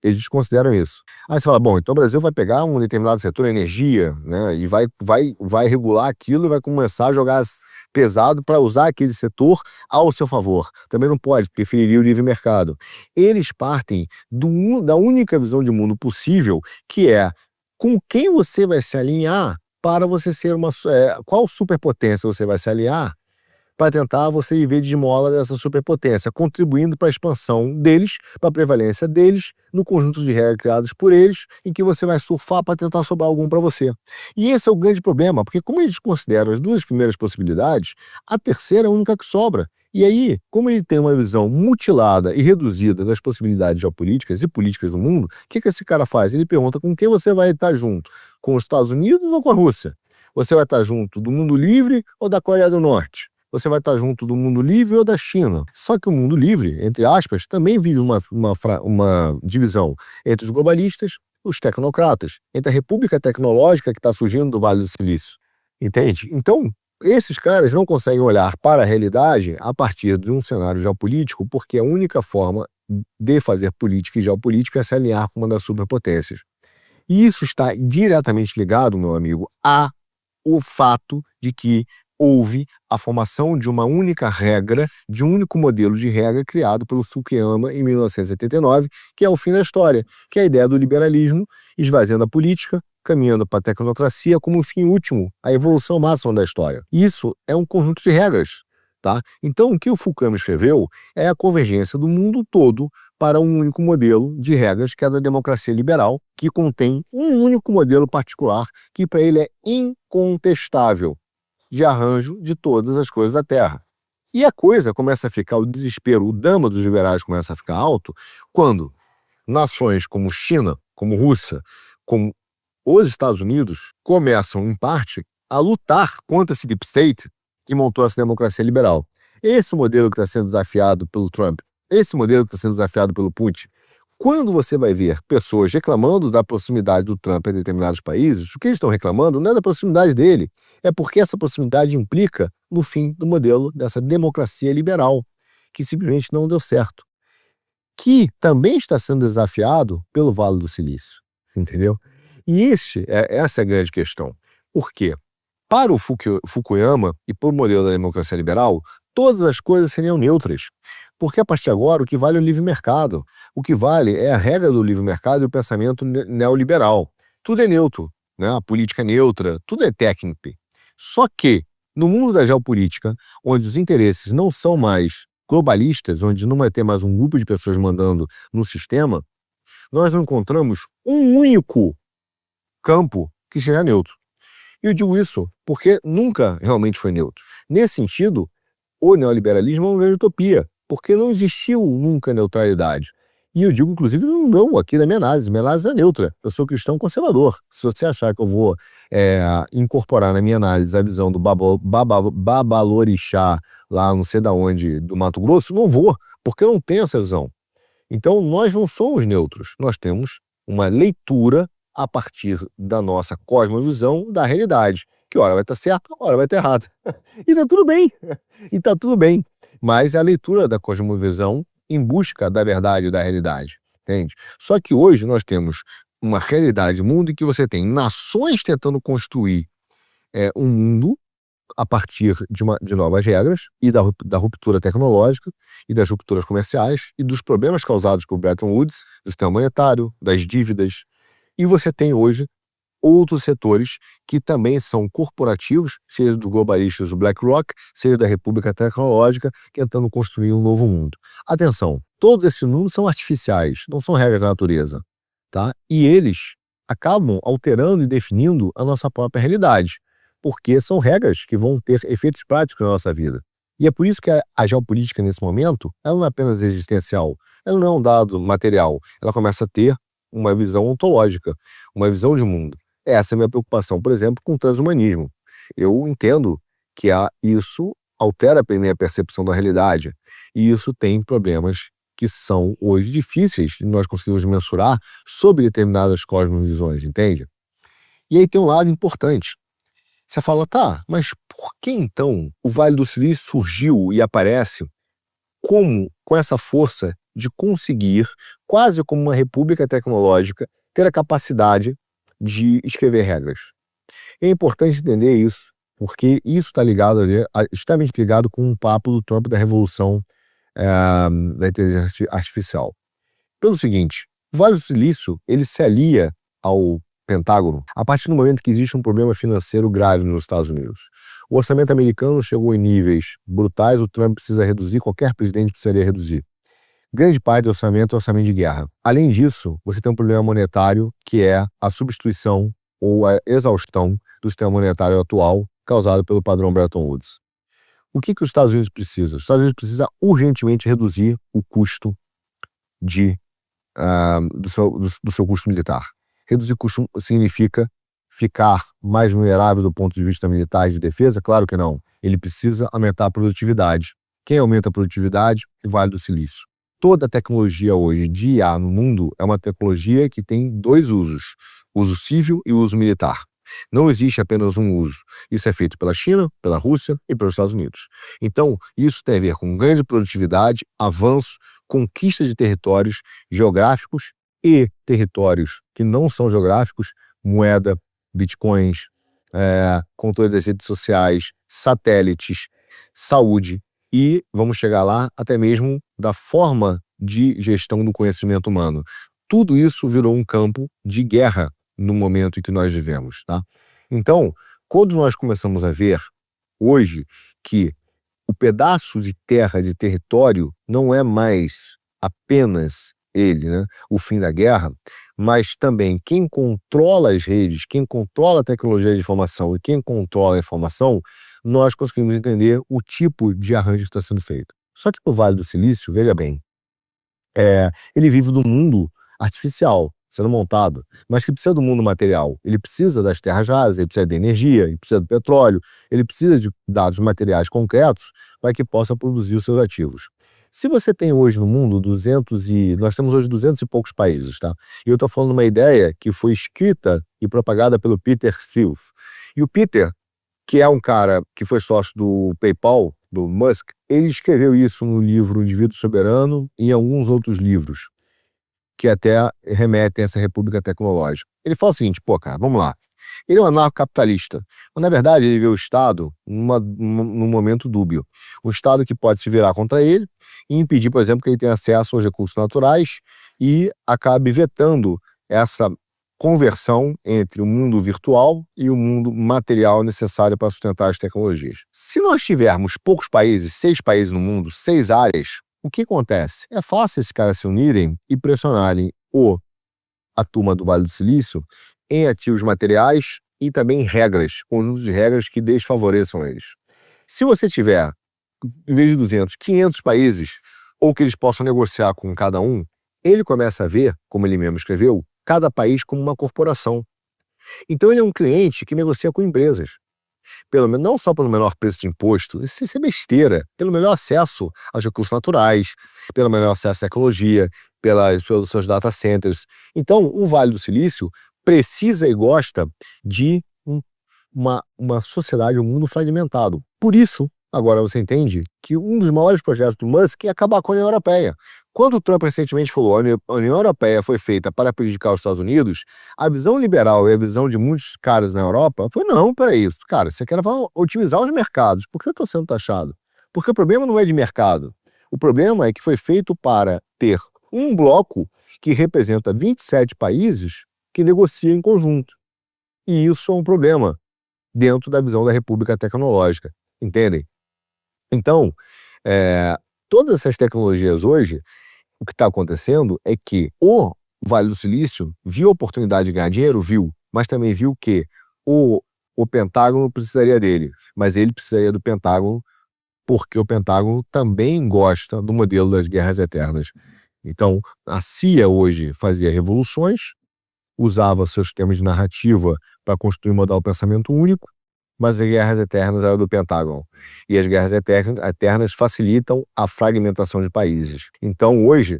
Eles desconsideram isso. Aí você fala, bom, então o Brasil vai pegar um determinado setor, energia, né, e vai regular aquilo e vai começar a jogar pesado para usar aquele setor ao seu favor. Também não pode, preferiria o livre mercado. Eles partem da única visão de mundo possível, que é com quem você vai se alinhar para você ser qual superpotência você vai se alinhar para tentar você viver de esmola dessa superpotência, contribuindo para a expansão deles, para a prevalência deles, no conjunto de regras criadas por eles, em que você vai surfar para tentar sobrar algum para você. E esse é o grande problema, porque como eles consideram as 2 primeiras possibilidades, a terceira é a única que sobra. E aí, como ele tem uma visão mutilada e reduzida das possibilidades geopolíticas e políticas do mundo, o que esse cara faz? Ele pergunta com quem você vai estar junto? Com os Estados Unidos ou com a Rússia? Você vai estar junto do mundo livre ou da Coreia do Norte? Você vai estar junto do mundo livre ou da China? Só que o mundo livre, entre aspas, também vive uma divisão entre os globalistas e os tecnocratas, entre a República Tecnológica que está surgindo do Vale do Silício. Entende? Então, esses caras não conseguem olhar para a realidade a partir de um cenário geopolítico, porque a única forma de fazer política e geopolítica é se alinhar com uma das superpotências. E isso está diretamente ligado, meu amigo, ao fato de que houve a formação de uma única regra, de um único modelo de regra criado pelo Fukuyama em 1979, que é o fim da história, que é a ideia do liberalismo, esvaziando a política, caminhando para a tecnocracia como um fim último, a evolução máxima da história. Isso é um conjunto de regras, tá? Então, o que o Fukuyama escreveu é a convergência do mundo todo para um único modelo de regras, que é a da democracia liberal, que contém um único modelo particular, que para ele é incontestável, de arranjo de todas as coisas da Terra. E a coisa começa a ficar, o desespero, o drama dos liberais começa a ficar alto, quando nações como China, como Rússia, como os Estados Unidos começam, em parte, a lutar contra esse deep state que montou essa democracia liberal. Esse modelo que está sendo desafiado pelo Trump, esse modelo que está sendo desafiado pelo Putin, quando você vai ver pessoas reclamando da proximidade do Trump em determinados países, o que eles estão reclamando não é da proximidade dele, é porque essa proximidade implica no fim do modelo dessa democracia liberal, que simplesmente não deu certo, que também está sendo desafiado pelo Vale do Silício, entendeu? E essa é a grande questão. Por quê? Para o Fukuyama e para o modelo da democracia liberal, todas as coisas seriam neutras. Porque a partir de agora o que vale é o livre mercado. O que vale é a regra do livre mercado e o pensamento neoliberal. Tudo é neutro, né? A política é neutra, tudo é técnico. Só que, no mundo da geopolítica, onde os interesses não são mais globalistas, onde não vai ter mais um grupo de pessoas mandando no sistema, nós não encontramos um único campo que seja neutro. E eu digo isso porque nunca realmente foi neutro. Nesse sentido, o neoliberalismo é uma grande utopia, porque não existiu nunca neutralidade. E eu digo, inclusive, não aqui na minha análise é neutra. Eu sou cristão conservador. Se você achar que eu vou incorporar na minha análise a visão do Babalorixá, lá não sei da onde, do Mato Grosso, não vou, porque eu não tenho essa visão. Então, nós não somos neutros. Nós temos uma leitura a partir da nossa cosmovisão da realidade, que hora vai estar certa, hora vai estar errada. E tá tudo bem. E tá tudo bem. Mas é a leitura da cosmovisão em busca da verdade e da realidade, entende? Só que hoje nós temos uma realidade, mundo em que você tem nações tentando construir um mundo a partir de novas regras e da ruptura tecnológica e das rupturas comerciais e dos problemas causados por Bretton Woods, do sistema monetário, das dívidas. E você tem hoje outros setores que também são corporativos, seja do globalistas do BlackRock, seja da República Tecnológica, tentando construir um novo mundo. Atenção, todos esses números são artificiais, não são regras da natureza, tá? E eles acabam alterando e definindo a nossa própria realidade, porque são regras que vão ter efeitos práticos na nossa vida. E é por isso que a geopolítica, nesse momento, ela não é apenas existencial, ela não é um dado material, ela começa a ter uma visão ontológica, uma visão de mundo. Essa é a minha preocupação, por exemplo, com o transhumanismo. Eu entendo que isso altera a minha percepção da realidade, e isso tem problemas que são hoje difíceis de nós conseguirmos mensurar sobre determinadas cosmovisões, entende? E aí tem um lado importante. Você fala, tá, mas por que então o Vale do Silício surgiu e aparece com essa força de conseguir, quase como uma república tecnológica, ter a capacidade de escrever regras? É importante entender isso, porque isso está ligado extremamente ligado com o papo do Trump da revolução da inteligência artificial. Pelo seguinte, o Vale do Silício, ele se alia ao Pentágono a partir do momento que existe um problema financeiro grave nos Estados Unidos. O orçamento americano chegou em níveis brutais, o Trump precisa reduzir, qualquer presidente precisaria reduzir. Grande parte do orçamento é orçamento de guerra. Além disso, você tem um problema monetário que é a substituição ou a exaustão do sistema monetário atual causado pelo padrão Bretton Woods. O que os Estados Unidos precisam? Os Estados Unidos precisam urgentemente reduzir o custo do seu custo militar. Reduzir custo significa ficar mais vulnerável do ponto de vista militar e de defesa? Claro que não. Ele precisa aumentar a produtividade. Quem aumenta a produtividade? O Vale do Silício. Toda a tecnologia hoje de IA no mundo é uma tecnologia que tem dois usos, uso civil e uso militar. Não existe apenas um uso. Isso é feito pela China, pela Rússia e pelos Estados Unidos. Então, isso tem a ver com grande produtividade, avanço, conquista de territórios geográficos e territórios que não são geográficos, moeda, bitcoins, controle das redes sociais, satélites, saúde e, vamos chegar lá, até mesmo da forma de gestão do conhecimento humano. Tudo isso virou um campo de guerra no momento em que nós vivemos, tá? Então, quando nós começamos a ver hoje que o pedaço de terra, de território, não é mais apenas ele, né, o fim da guerra, mas também quem controla as redes, quem controla a tecnologia de informação e quem controla a informação, nós conseguimos entender o tipo de arranjo que está sendo feito. Só que o Vale do Silício, veja bem, ele vive num mundo artificial. sendo montado, mas que precisa do mundo material. Ele precisa das terras raras, ele precisa de energia, ele precisa do petróleo, ele precisa de dados materiais concretos para que possa produzir os seus ativos. Se você tem hoje no mundo nós temos hoje 200 e poucos países, tá? E eu estou falando uma ideia que foi escrita e propagada pelo Peter Thiel. E o Peter, que é um cara que foi sócio do PayPal, do Musk, ele escreveu isso no livro Indivíduo Soberano e em alguns outros livros, que até remetem a essa república tecnológica. Ele fala o seguinte, pô, cara, vamos lá. Ele é um anarcocapitalista, mas na verdade ele vê o Estado num momento dúbio. Um Estado que pode se virar contra ele e impedir, por exemplo, que ele tenha acesso aos recursos naturais e acabe vetando essa conversão entre o mundo virtual e o mundo material necessário para sustentar as tecnologias. Se nós tivermos poucos países, 6 países no mundo, 6 áreas, o que acontece? É fácil esses caras se unirem e pressionarem a turma do Vale do Silício em ativos materiais e também em regras, conjuntos de regras que desfavoreçam eles. Se você tiver, em vez de 200, 500 países, ou que eles possam negociar com cada um, ele começa a ver, como ele mesmo escreveu, cada país como uma corporação. Então ele é um cliente que negocia com empresas. Não só pelo menor preço de imposto, isso é besteira, pelo melhor acesso aos recursos naturais, pelo melhor acesso à tecnologia, pelos seus data centers. Então, o Vale do Silício precisa e gosta de uma sociedade, um mundo fragmentado. Por isso, agora você entende que um dos maiores projetos do Musk é acabar com a União Europeia. Quando o Trump recentemente falou que a União Europeia foi feita para prejudicar os Estados Unidos, a visão liberal e a visão de muitos caras na Europa foi, não, peraí, cara, você quer otimizar os mercados. Por que eu estou sendo taxado? Porque o problema não é de mercado. O problema é que foi feito para ter um bloco que representa 27 países que negociam em conjunto. E isso é um problema dentro da visão da República Tecnológica. Entendem? Então, todas essas tecnologias hoje, o que está acontecendo é que o Vale do Silício viu a oportunidade de ganhar dinheiro, viu, mas também viu que o Pentágono precisaria dele, mas ele precisaria do Pentágono porque o Pentágono também gosta do modelo das guerras eternas. Então, a CIA hoje fazia revoluções, usava seus sistemas de narrativa para construir um modelo de pensamento único, mas as guerras eternas eram do Pentágono. E as guerras eternas facilitam a fragmentação de países. Então, hoje,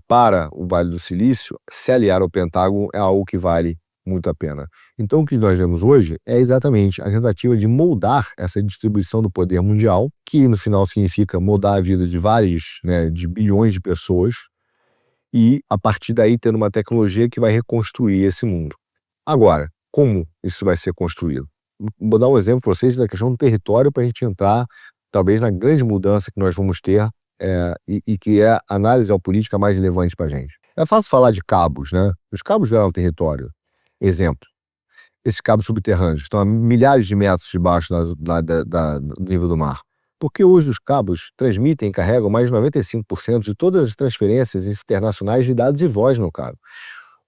para o Vale do Silício, se aliar ao Pentágono é algo que vale muito a pena. Então, o que nós vemos hoje é exatamente a tentativa de moldar essa distribuição do poder mundial, que no final significa moldar a vida de de bilhões de pessoas, e a partir daí ter uma tecnologia que vai reconstruir esse mundo. Agora, como isso vai ser construído? Vou dar um exemplo para vocês da questão do território para a gente entrar, talvez, na grande mudança que nós vamos ter e que é a análise geopolítica mais relevante para a gente. É fácil falar de cabos, né? Os cabos geram território. Exemplo, esses cabos subterrâneos estão a milhares de metros debaixo do nível do mar. Porque hoje os cabos transmitem e carregam mais de 95% de todas as transferências internacionais de dados e voz no cabo.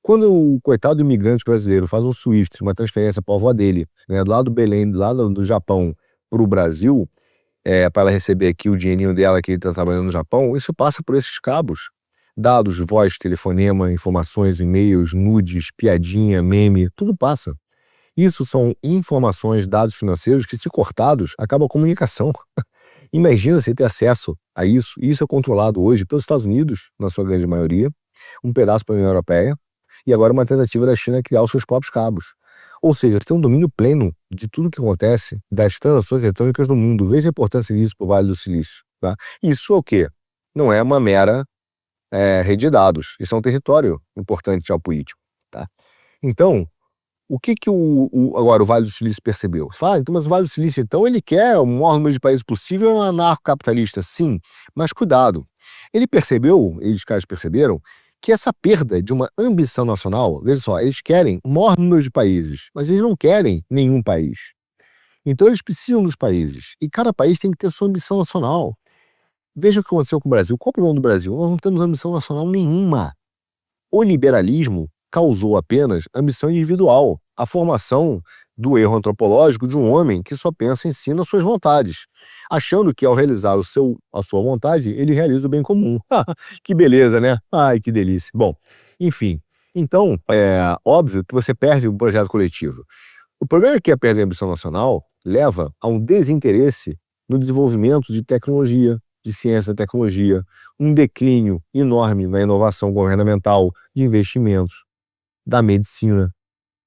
Quando o coitado imigrante brasileiro faz um SWIFT, uma transferência para a avó dele, do lado do Belém, do lado do Japão, para o Brasil, para ela receber aqui o dinheirinho dela que ele está trabalhando no Japão, isso passa por esses cabos. Dados, voz, telefonema, informações, e-mails, nudes, piadinha, meme, tudo passa. Isso são informações, dados financeiros que, se cortados, acabam a comunicação. Imagina você ter acesso a isso. Isso é controlado hoje pelos Estados Unidos, na sua grande maioria, um pedaço para a União Europeia, e agora uma tentativa da China criar os seus próprios cabos. Ou seja, você tem um domínio pleno de tudo que acontece, das transações eletrônicas do mundo. Veja a importância disso para o Vale do Silício. Tá? Isso é o quê? Não é uma mera rede de dados. Isso é um território importante geopolítico. Tá? Então, o que agora o Vale do Silício percebeu? Você fala, então, mas o Vale do Silício, então, ele quer o maior número de países possível, é um anarcocapitalista. Sim, mas cuidado. Os caras perceberam, que essa perda de uma ambição nacional, veja só, eles querem o maior número de países, mas eles não querem nenhum país. Então eles precisam dos países, e cada país tem que ter sua ambição nacional. Veja o que aconteceu com o Brasil. Qual é o problema do Brasil? Nós não temos ambição nacional nenhuma. O liberalismo causou apenas ambição individual, a formação do erro antropológico de um homem que só pensa em si nas suas vontades, achando que ao realizar a sua vontade, ele realiza o bem comum. Que beleza, né? Ai, que delícia. Bom, enfim, Então, é óbvio que você perde o projeto coletivo. O problema é que a perda de ambição nacional leva a um desinteresse no desenvolvimento de tecnologia, de ciência e tecnologia, um declínio enorme na inovação governamental, de investimentos, da medicina,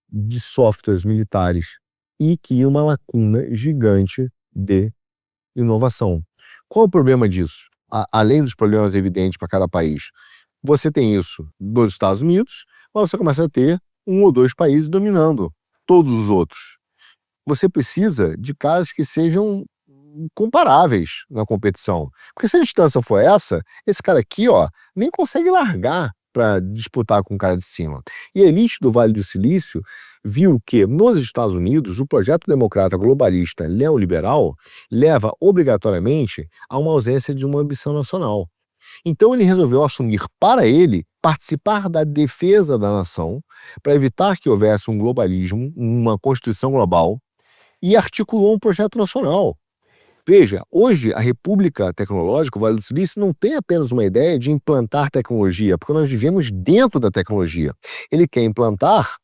de softwares militares, e que uma lacuna gigante de inovação. Qual o problema disso? Além dos problemas evidentes para cada país, você tem isso dos Estados Unidos, mas você começa a ter um ou dois países dominando todos os outros. Você precisa de caras que sejam comparáveis na competição. Porque se a distância for essa, esse cara aqui, ó, nem consegue largar para disputar com o cara de cima. E a elite do Vale do Silício viu que, nos Estados Unidos, o projeto democrata globalista neoliberal leva obrigatoriamente a uma ausência de uma ambição nacional. Então ele resolveu assumir para ele participar da defesa da nação para evitar que houvesse um globalismo, uma constituição global, e articulou um projeto nacional. Veja, hoje a República Tecnológica, o Vale do Silício, não tem apenas uma ideia de implantar tecnologia, porque nós vivemos dentro da tecnologia. Ele quer implantar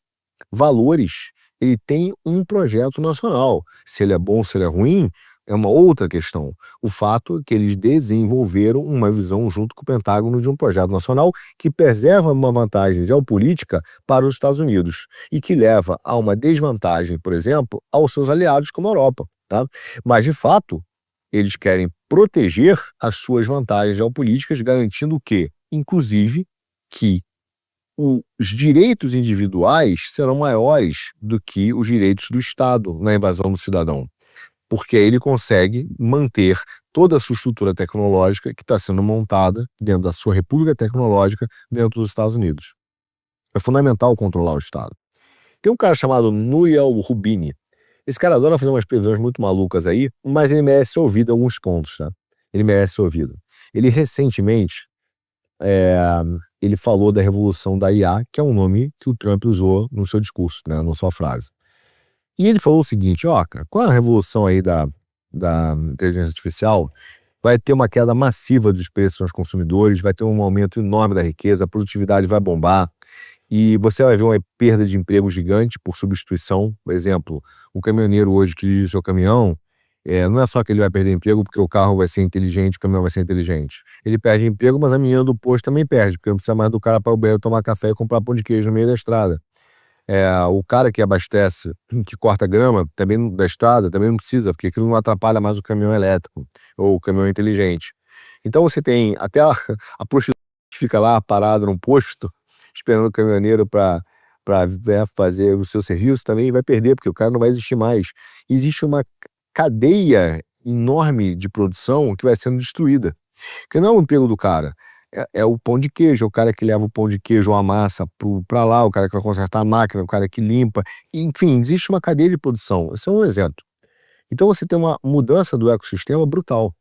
valores, ele tem um projeto nacional. Se ele é bom, se ele é ruim, é uma outra questão. O fato é que eles desenvolveram uma visão junto com o Pentágono de um projeto nacional que preserva uma vantagem geopolítica para os Estados Unidos e que leva a uma desvantagem, por exemplo, aos seus aliados como a Europa. Tá? Mas, de fato, eles querem proteger as suas vantagens geopolíticas, garantindo o quê? Inclusive, que os direitos individuais serão maiores do que os direitos do Estado na invasão do cidadão, porque aí ele consegue manter toda a sua estrutura tecnológica que está sendo montada dentro da sua república tecnológica dentro dos Estados Unidos. É fundamental controlar o Estado. Tem um cara chamado Nouriel Roubini. Esse cara adora fazer umas previsões muito malucas aí, mas ele merece ser ouvido em alguns pontos, tá? Ele merece ser ouvido. Ele recentemente, ele falou da revolução da IA, que é um nome que o Trump usou no seu discurso, né, na sua frase. E ele falou o seguinte, ó, cara, com a revolução aí da inteligência artificial, vai ter uma queda massiva dos preços aos consumidores, vai ter um aumento enorme da riqueza, a produtividade vai bombar, e você vai ver uma perda de emprego gigante por substituição. Por exemplo, o caminhoneiro hoje que dirige o seu caminhão, não é só que ele vai perder emprego porque o carro vai ser inteligente, o caminhão vai ser inteligente. Ele perde emprego, mas a menina do posto também perde, porque não precisa mais do cara para o banheiro tomar café e comprar pão de queijo no meio da estrada. O cara que abastece, que corta grama também da estrada, também não precisa, porque aquilo não atrapalha mais o caminhão elétrico ou o caminhão inteligente. Então você tem até a prostituta que fica lá parada num posto, esperando o caminhoneiro para fazer o seu serviço, também vai perder, porque o cara não vai existir mais. Existe uma cadeia enorme de produção que vai sendo destruída. Porque não é o emprego do cara, é o pão de queijo, é o cara que leva o pão de queijo ou a massa para lá, o cara que vai consertar a máquina, o cara que limpa. Enfim, existe uma cadeia de produção. Esse é um exemplo. Então você tem uma mudança do ecossistema brutal.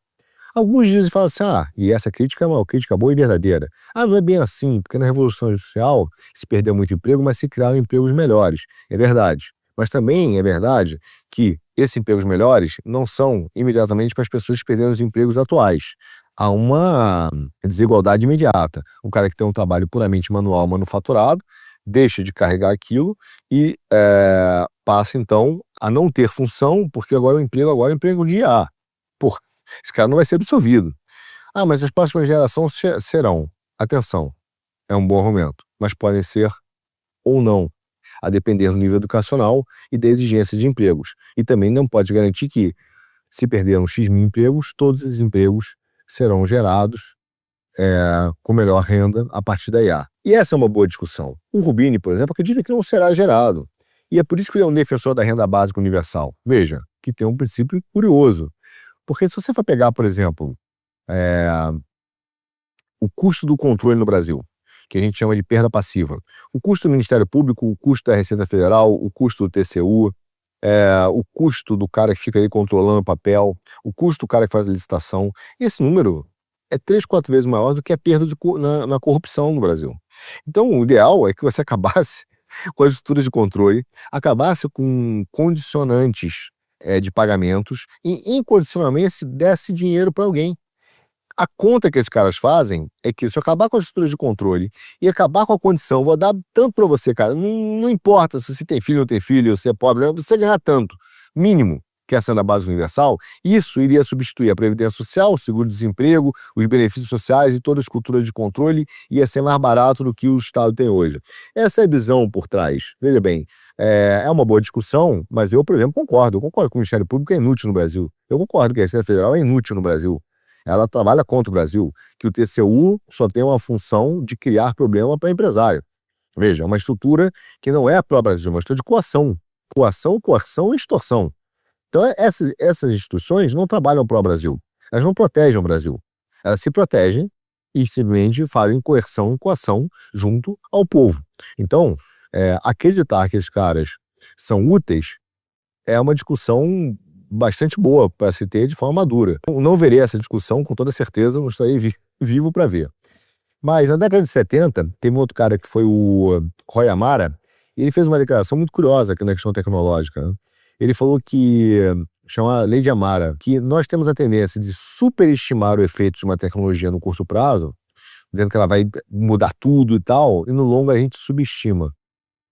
Alguns dizem e falam assim, e essa crítica é uma crítica boa e verdadeira. Não é bem assim, porque na Revolução Industrial se perdeu muito emprego, mas se criaram empregos melhores. É verdade. Mas também é verdade que esses empregos melhores não são imediatamente para as pessoas que perderam os empregos atuais. Há uma desigualdade imediata. O cara que tem um trabalho puramente manual, manufaturado, deixa de carregar aquilo e passa, então, a não ter função, porque agora o emprego é um emprego de IA. Porra, esse cara não vai ser absolvido. Mas as próximas gerações serão. Atenção, é um bom argumento, mas podem ser ou não, a depender do nível educacional e da exigência de empregos. E também não pode garantir que, se perderam X mil empregos, todos esses empregos serão gerados com melhor renda a partir da IA. E essa é uma boa discussão. O Roubini, por exemplo, acredita que não será gerado. E é por isso que ele é um defensor da renda básica universal. Veja, que tem um princípio curioso. Porque se você for pegar, por exemplo, o custo do controle no Brasil, que a gente chama de perda passiva, o custo do Ministério Público, o custo da Receita Federal, o custo do TCU, o custo do cara que fica aí controlando o papel, o custo do cara que faz a licitação, esse número é 3, 4 vezes maior do que a perda na corrupção no Brasil. Então, o ideal é que você acabasse com as estruturas de controle, acabasse com condicionantes de pagamentos e incondicionalmente desse dinheiro para alguém. A conta que esses caras fazem é que se eu acabar com as estruturas de controle e acabar com a condição, vou dar tanto para você, cara, não importa se você tem filho ou não tem filho, se é pobre, você ganhar tanto, mínimo, que é sendo a base universal, isso iria substituir a Previdência Social, o seguro-desemprego, os benefícios sociais e toda a estrutura de controle, ia ser mais barato do que o Estado tem hoje. Essa é a visão por trás. Veja bem, é uma boa discussão, mas eu, por exemplo, concordo. Eu concordo que o Ministério Público é inútil no Brasil. Eu concordo que a Receita Federal é inútil no Brasil. Ela trabalha contra o Brasil, que o TCU só tem uma função de criar problema para empresário. Veja, é uma estrutura que não é pró-Brasil, é uma estrutura de coação. Coação e extorsão. Então, essas instituições não trabalham pró-Brasil. Elas não protegem o Brasil. Elas se protegem e simplesmente fazem coação junto ao povo. Então, acreditar que esses caras são úteis é uma discussão bastante boa para se ter de forma madura. Não verei essa discussão com toda certeza, não estarei vivo para ver. Mas na década de 70, teve um outro cara que foi o Roy Amara, e ele fez uma declaração muito curiosa aqui na questão tecnológica, né? Ele falou que, chama Lei de Amara, que nós temos a tendência de superestimar o efeito de uma tecnologia no curto prazo, dizendo que ela vai mudar tudo e tal, e no longo a gente subestima.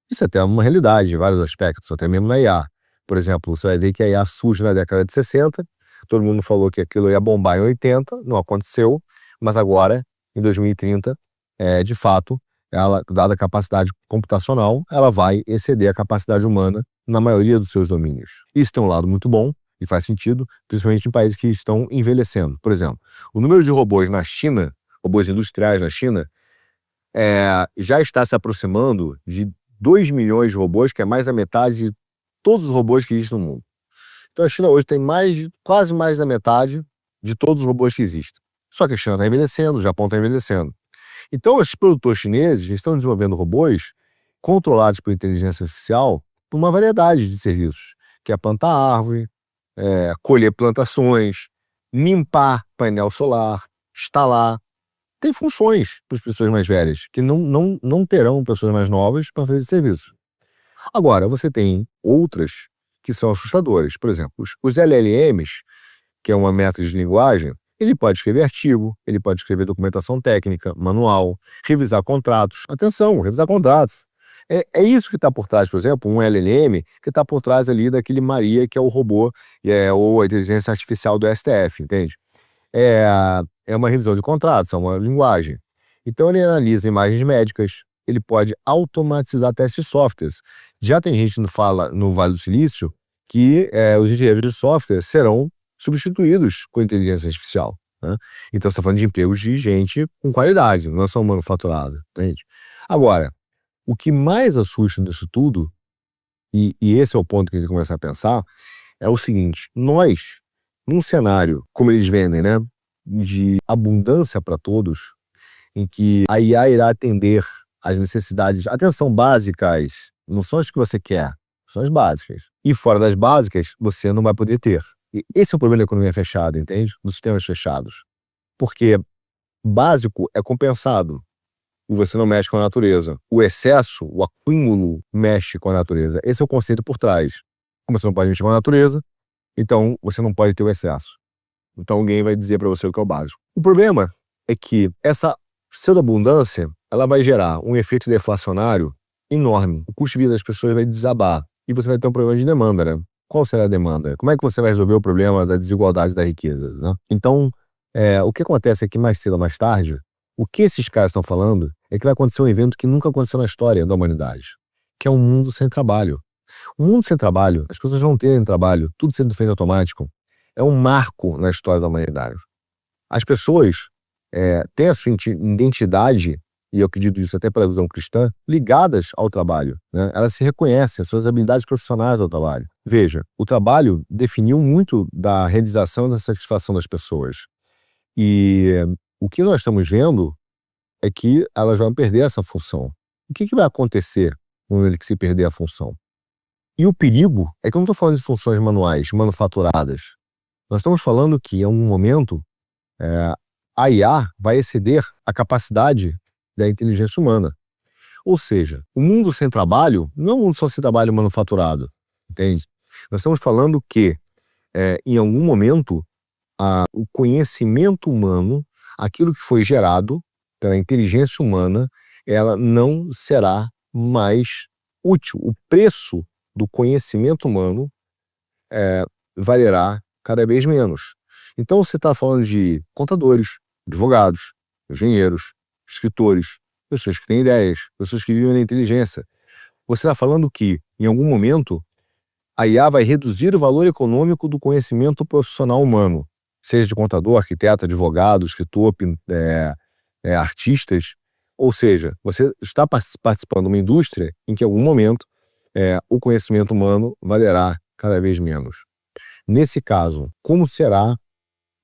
Isso até é uma realidade em vários aspectos, até mesmo na IA. Por exemplo, você vai ver que a IA surge na década de 60, todo mundo falou que aquilo ia bombar em 80, não aconteceu, mas agora, em 2030, de fato, ela, dada a capacidade computacional, ela vai exceder a capacidade humana na maioria dos seus domínios. Isso tem um lado muito bom, e faz sentido, principalmente em países que estão envelhecendo. Por exemplo, o número de robôs na China, robôs industriais na China, já está se aproximando de 2 milhões de robôs, que é mais da metade de todos os robôs que existem no mundo. Então a China hoje tem quase mais da metade de todos os robôs que existem. Só que a China está envelhecendo, o Japão está envelhecendo. Então os produtores chineses estão desenvolvendo robôs controlados por inteligência artificial por uma variedade de serviços, que é plantar árvore, colher plantações, limpar painel solar, instalar. Tem funções para as pessoas mais velhas, que não terão pessoas mais novas para fazer esse serviço. Agora, você tem outras que são assustadoras. Por exemplo, os LLMs, que é uma método de linguagem, ele pode escrever artigo, ele pode escrever documentação técnica, manual, revisar contratos. Atenção, revisar contratos. É isso que está por trás, por exemplo, um LLM que está por trás ali daquele Maria, que é o robô, ou a inteligência artificial do STF, entende? É uma revisão de contratos, é uma linguagem. Então ele analisa imagens médicas, ele pode automatizar testes de softwares. Já tem gente que fala no Vale do Silício que os engenheiros de software serão substituídos com inteligência artificial, né? Então você está falando de empregos de gente com qualidade, não é só manufaturada, entende? Agora, o que mais assusta nisso tudo, e esse é o ponto que a gente começa a pensar, é o seguinte: nós, num cenário, como eles vendem, né, de abundância para todos, em que a IA irá atender às necessidades, atenção, básicas, não são as que você quer, são as básicas. E fora das básicas, você não vai poder ter. E esse é o problema da economia fechada, entende? Dos sistemas fechados. Porque básico é compensado e você não mexe com a natureza. O excesso, o acúmulo, mexe com a natureza. Esse é o conceito por trás. Como você não pode mexer com a natureza, então você não pode ter o excesso. Então alguém vai dizer para você o que é o básico. O problema é que essa pseudo-abundância, ela vai gerar um efeito deflacionário enorme. O custo de vida das pessoas vai desabar. E você vai ter um problema de demanda, né? Qual será a demanda? Como é que você vai resolver o problema da desigualdade da riqueza, né? Então, o que acontece é que mais cedo ou mais tarde, o que esses caras estão falando é que vai acontecer um evento que nunca aconteceu na história da humanidade, que é um mundo sem trabalho. Um mundo sem trabalho, as pessoas não terem trabalho, tudo sendo feito automático, é um marco na história da humanidade. As pessoas têm a sua identidade, e eu acredito isso até pela visão cristã, ligadas ao trabalho, né? Elas se reconhecem, as suas habilidades profissionais ao trabalho. Veja, o trabalho definiu muito da realização e da satisfação das pessoas. E o que nós estamos vendo é que elas vão perder essa função. O que vai acontecer quando ele se perder a função? E o perigo é que eu não estou falando de funções manuais, manufaturadas. Nós estamos falando que, em algum momento, a IA vai exceder a capacidade da inteligência humana. Ou seja, o mundo sem trabalho não é um mundo só sem trabalho manufaturado, entende? Nós estamos falando que, em algum momento, o conhecimento humano aquilo que foi gerado pela inteligência humana, ela não será mais útil. O preço do conhecimento humano valerá cada vez menos. Então você está falando de contadores, advogados, engenheiros, escritores, pessoas que têm ideias, pessoas que vivem na inteligência. Você está falando que, em algum momento, a IA vai reduzir o valor econômico do conhecimento profissional humano, seja de contador, arquiteto, advogado, escritor, artistas. Ou seja, você está participando de uma indústria em que, em algum momento, o conhecimento humano valerá cada vez menos. Nesse caso, como será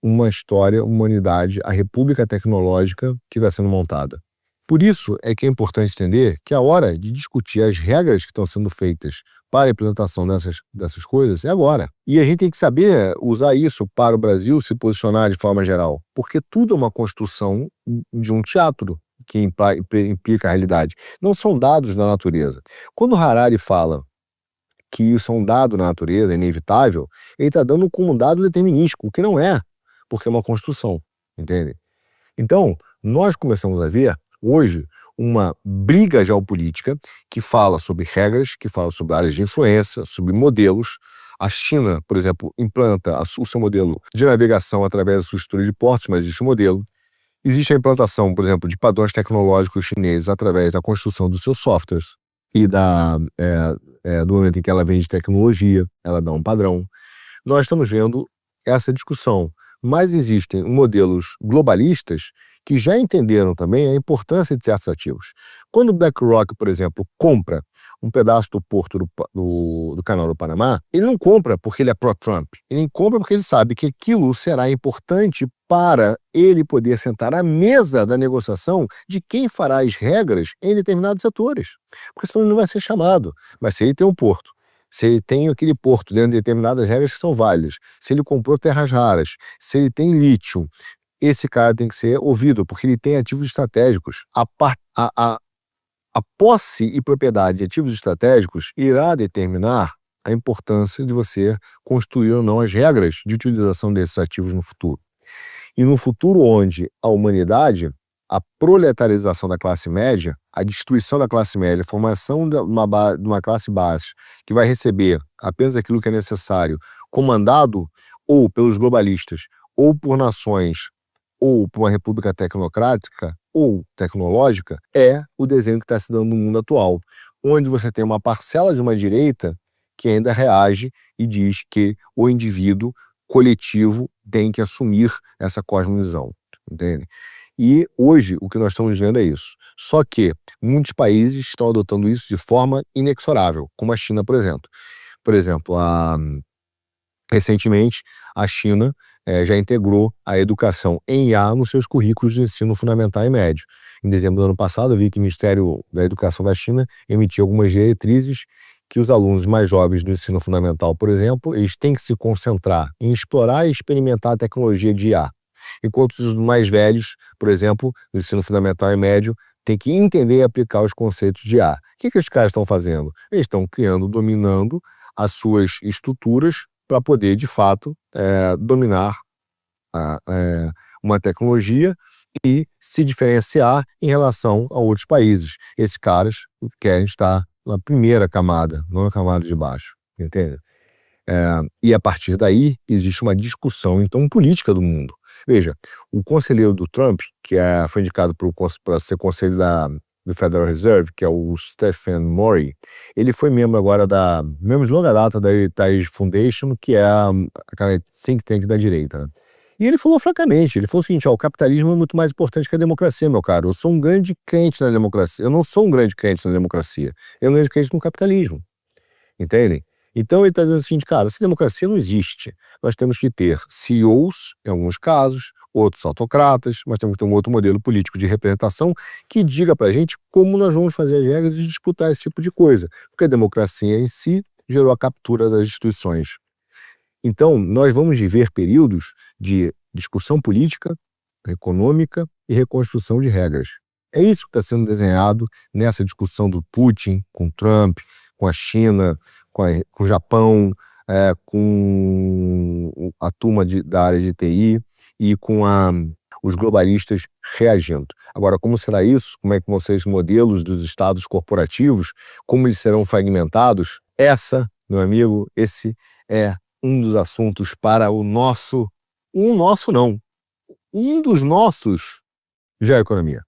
uma história, uma humanidade, a república tecnológica que está sendo montada? Por isso é que é importante entender que a hora de discutir as regras que estão sendo feitas para a implementação dessas coisas é agora. E a gente tem que saber usar isso para o Brasil se posicionar de forma geral, porque tudo é uma construção de um teatro que implica a realidade. Não são dados da natureza. Quando Harari fala que isso é um dado na natureza, é inevitável, ele está dando como um dado determinístico, o que não é, porque é uma construção, entende? Então, nós começamos a ver, hoje, uma briga geopolítica que fala sobre regras, que fala sobre áreas de influência, sobre modelos. A China, por exemplo, implanta o seu modelo de navegação através da sua estrutura de portos, mas existe um modelo. Existe a implantação, por exemplo, de padrões tecnológicos chineses através da construção dos seus softwares e do momento em que ela vende tecnologia, ela dá um padrão. Nós estamos vendo essa discussão, mas existem modelos globalistas que já entenderam também a importância de certos ativos. Quando o BlackRock, por exemplo, compra um pedaço do porto do Canal do Panamá, ele não compra porque ele é pró-Trump, ele compra porque ele sabe que aquilo será importante para ele poder sentar à mesa da negociação de quem fará as regras em determinados setores. Porque senão ele não vai ser chamado. Mas se ele tem um porto, se ele tem aquele porto dentro de determinadas regras que são válidas, se ele comprou terras raras, se ele tem lítio, esse cara tem que ser ouvido, porque ele tem ativos estratégicos. A posse e propriedade de ativos estratégicos irá determinar a importância de você construir ou não as regras de utilização desses ativos no futuro. E no futuro onde a humanidade, a proletarização da classe média, a destruição da classe média, a formação de uma classe baixa que vai receber apenas aquilo que é necessário, comandado ou pelos globalistas, ou por nações, ou por uma república tecnocrática ou tecnológica, é o desenho que está se dando no mundo atual, onde você tem uma parcela de uma direita que ainda reage e diz que o indivíduo coletivo tem que assumir essa cosmovisão, entende? E hoje o que nós estamos vendo é isso. Só que muitos países estão adotando isso de forma inexorável, como a China, por exemplo. Por exemplo, recentemente a China já integrou a educação em IA nos seus currículos de ensino fundamental e médio. Em dezembro do ano passado, eu vi que o Ministério da Educação da China emitiu algumas diretrizes que os alunos mais jovens do ensino fundamental, por exemplo, eles têm que se concentrar em explorar e experimentar a tecnologia de IA. Enquanto os mais velhos, por exemplo, do ensino fundamental e médio, têm que entender e aplicar os conceitos de IA. O que os caras estão fazendo? Eles estão criando, dominando as suas estruturas para poder, de fato, dominar uma tecnologia e se diferenciar em relação a outros países. Esses caras querem estar na primeira camada, não na camada de baixo, entende? E a partir daí existe uma discussão, então, política do mundo. Veja, o conselheiro do Trump, que foi indicado para ser conselheiro do Federal Reserve, que é o Stephen Murray, ele foi membro agora membro de longa data da Heritage Foundation, que é aquela think tank da direita, né? E ele falou francamente, ele falou o seguinte: o capitalismo é muito mais importante que a democracia, meu caro. Eu sou um grande crente na democracia. Eu não sou um grande crente na democracia. Eu sou um grande crente no capitalismo. Entendem? Então ele está dizendo assim, cara, se democracia não existe, nós temos que ter CEOs, em alguns casos, outros autocratas, mas temos que ter um outro modelo político de representação que diga para a gente como nós vamos fazer as regras e disputar esse tipo de coisa. Porque a democracia em si gerou a captura das instituições. Então, nós vamos viver períodos de discussão política, econômica e reconstrução de regras. É isso que está sendo desenhado nessa discussão do Putin com Trump, com a China, com o Japão, com a turma da área de TI e com os globalistas reagindo. Agora, como será isso? Como é que vão ser os modelos dos estados corporativos? Como eles serão fragmentados? Meu amigo, esse é um dos assuntos para um dos nossos, já Economia.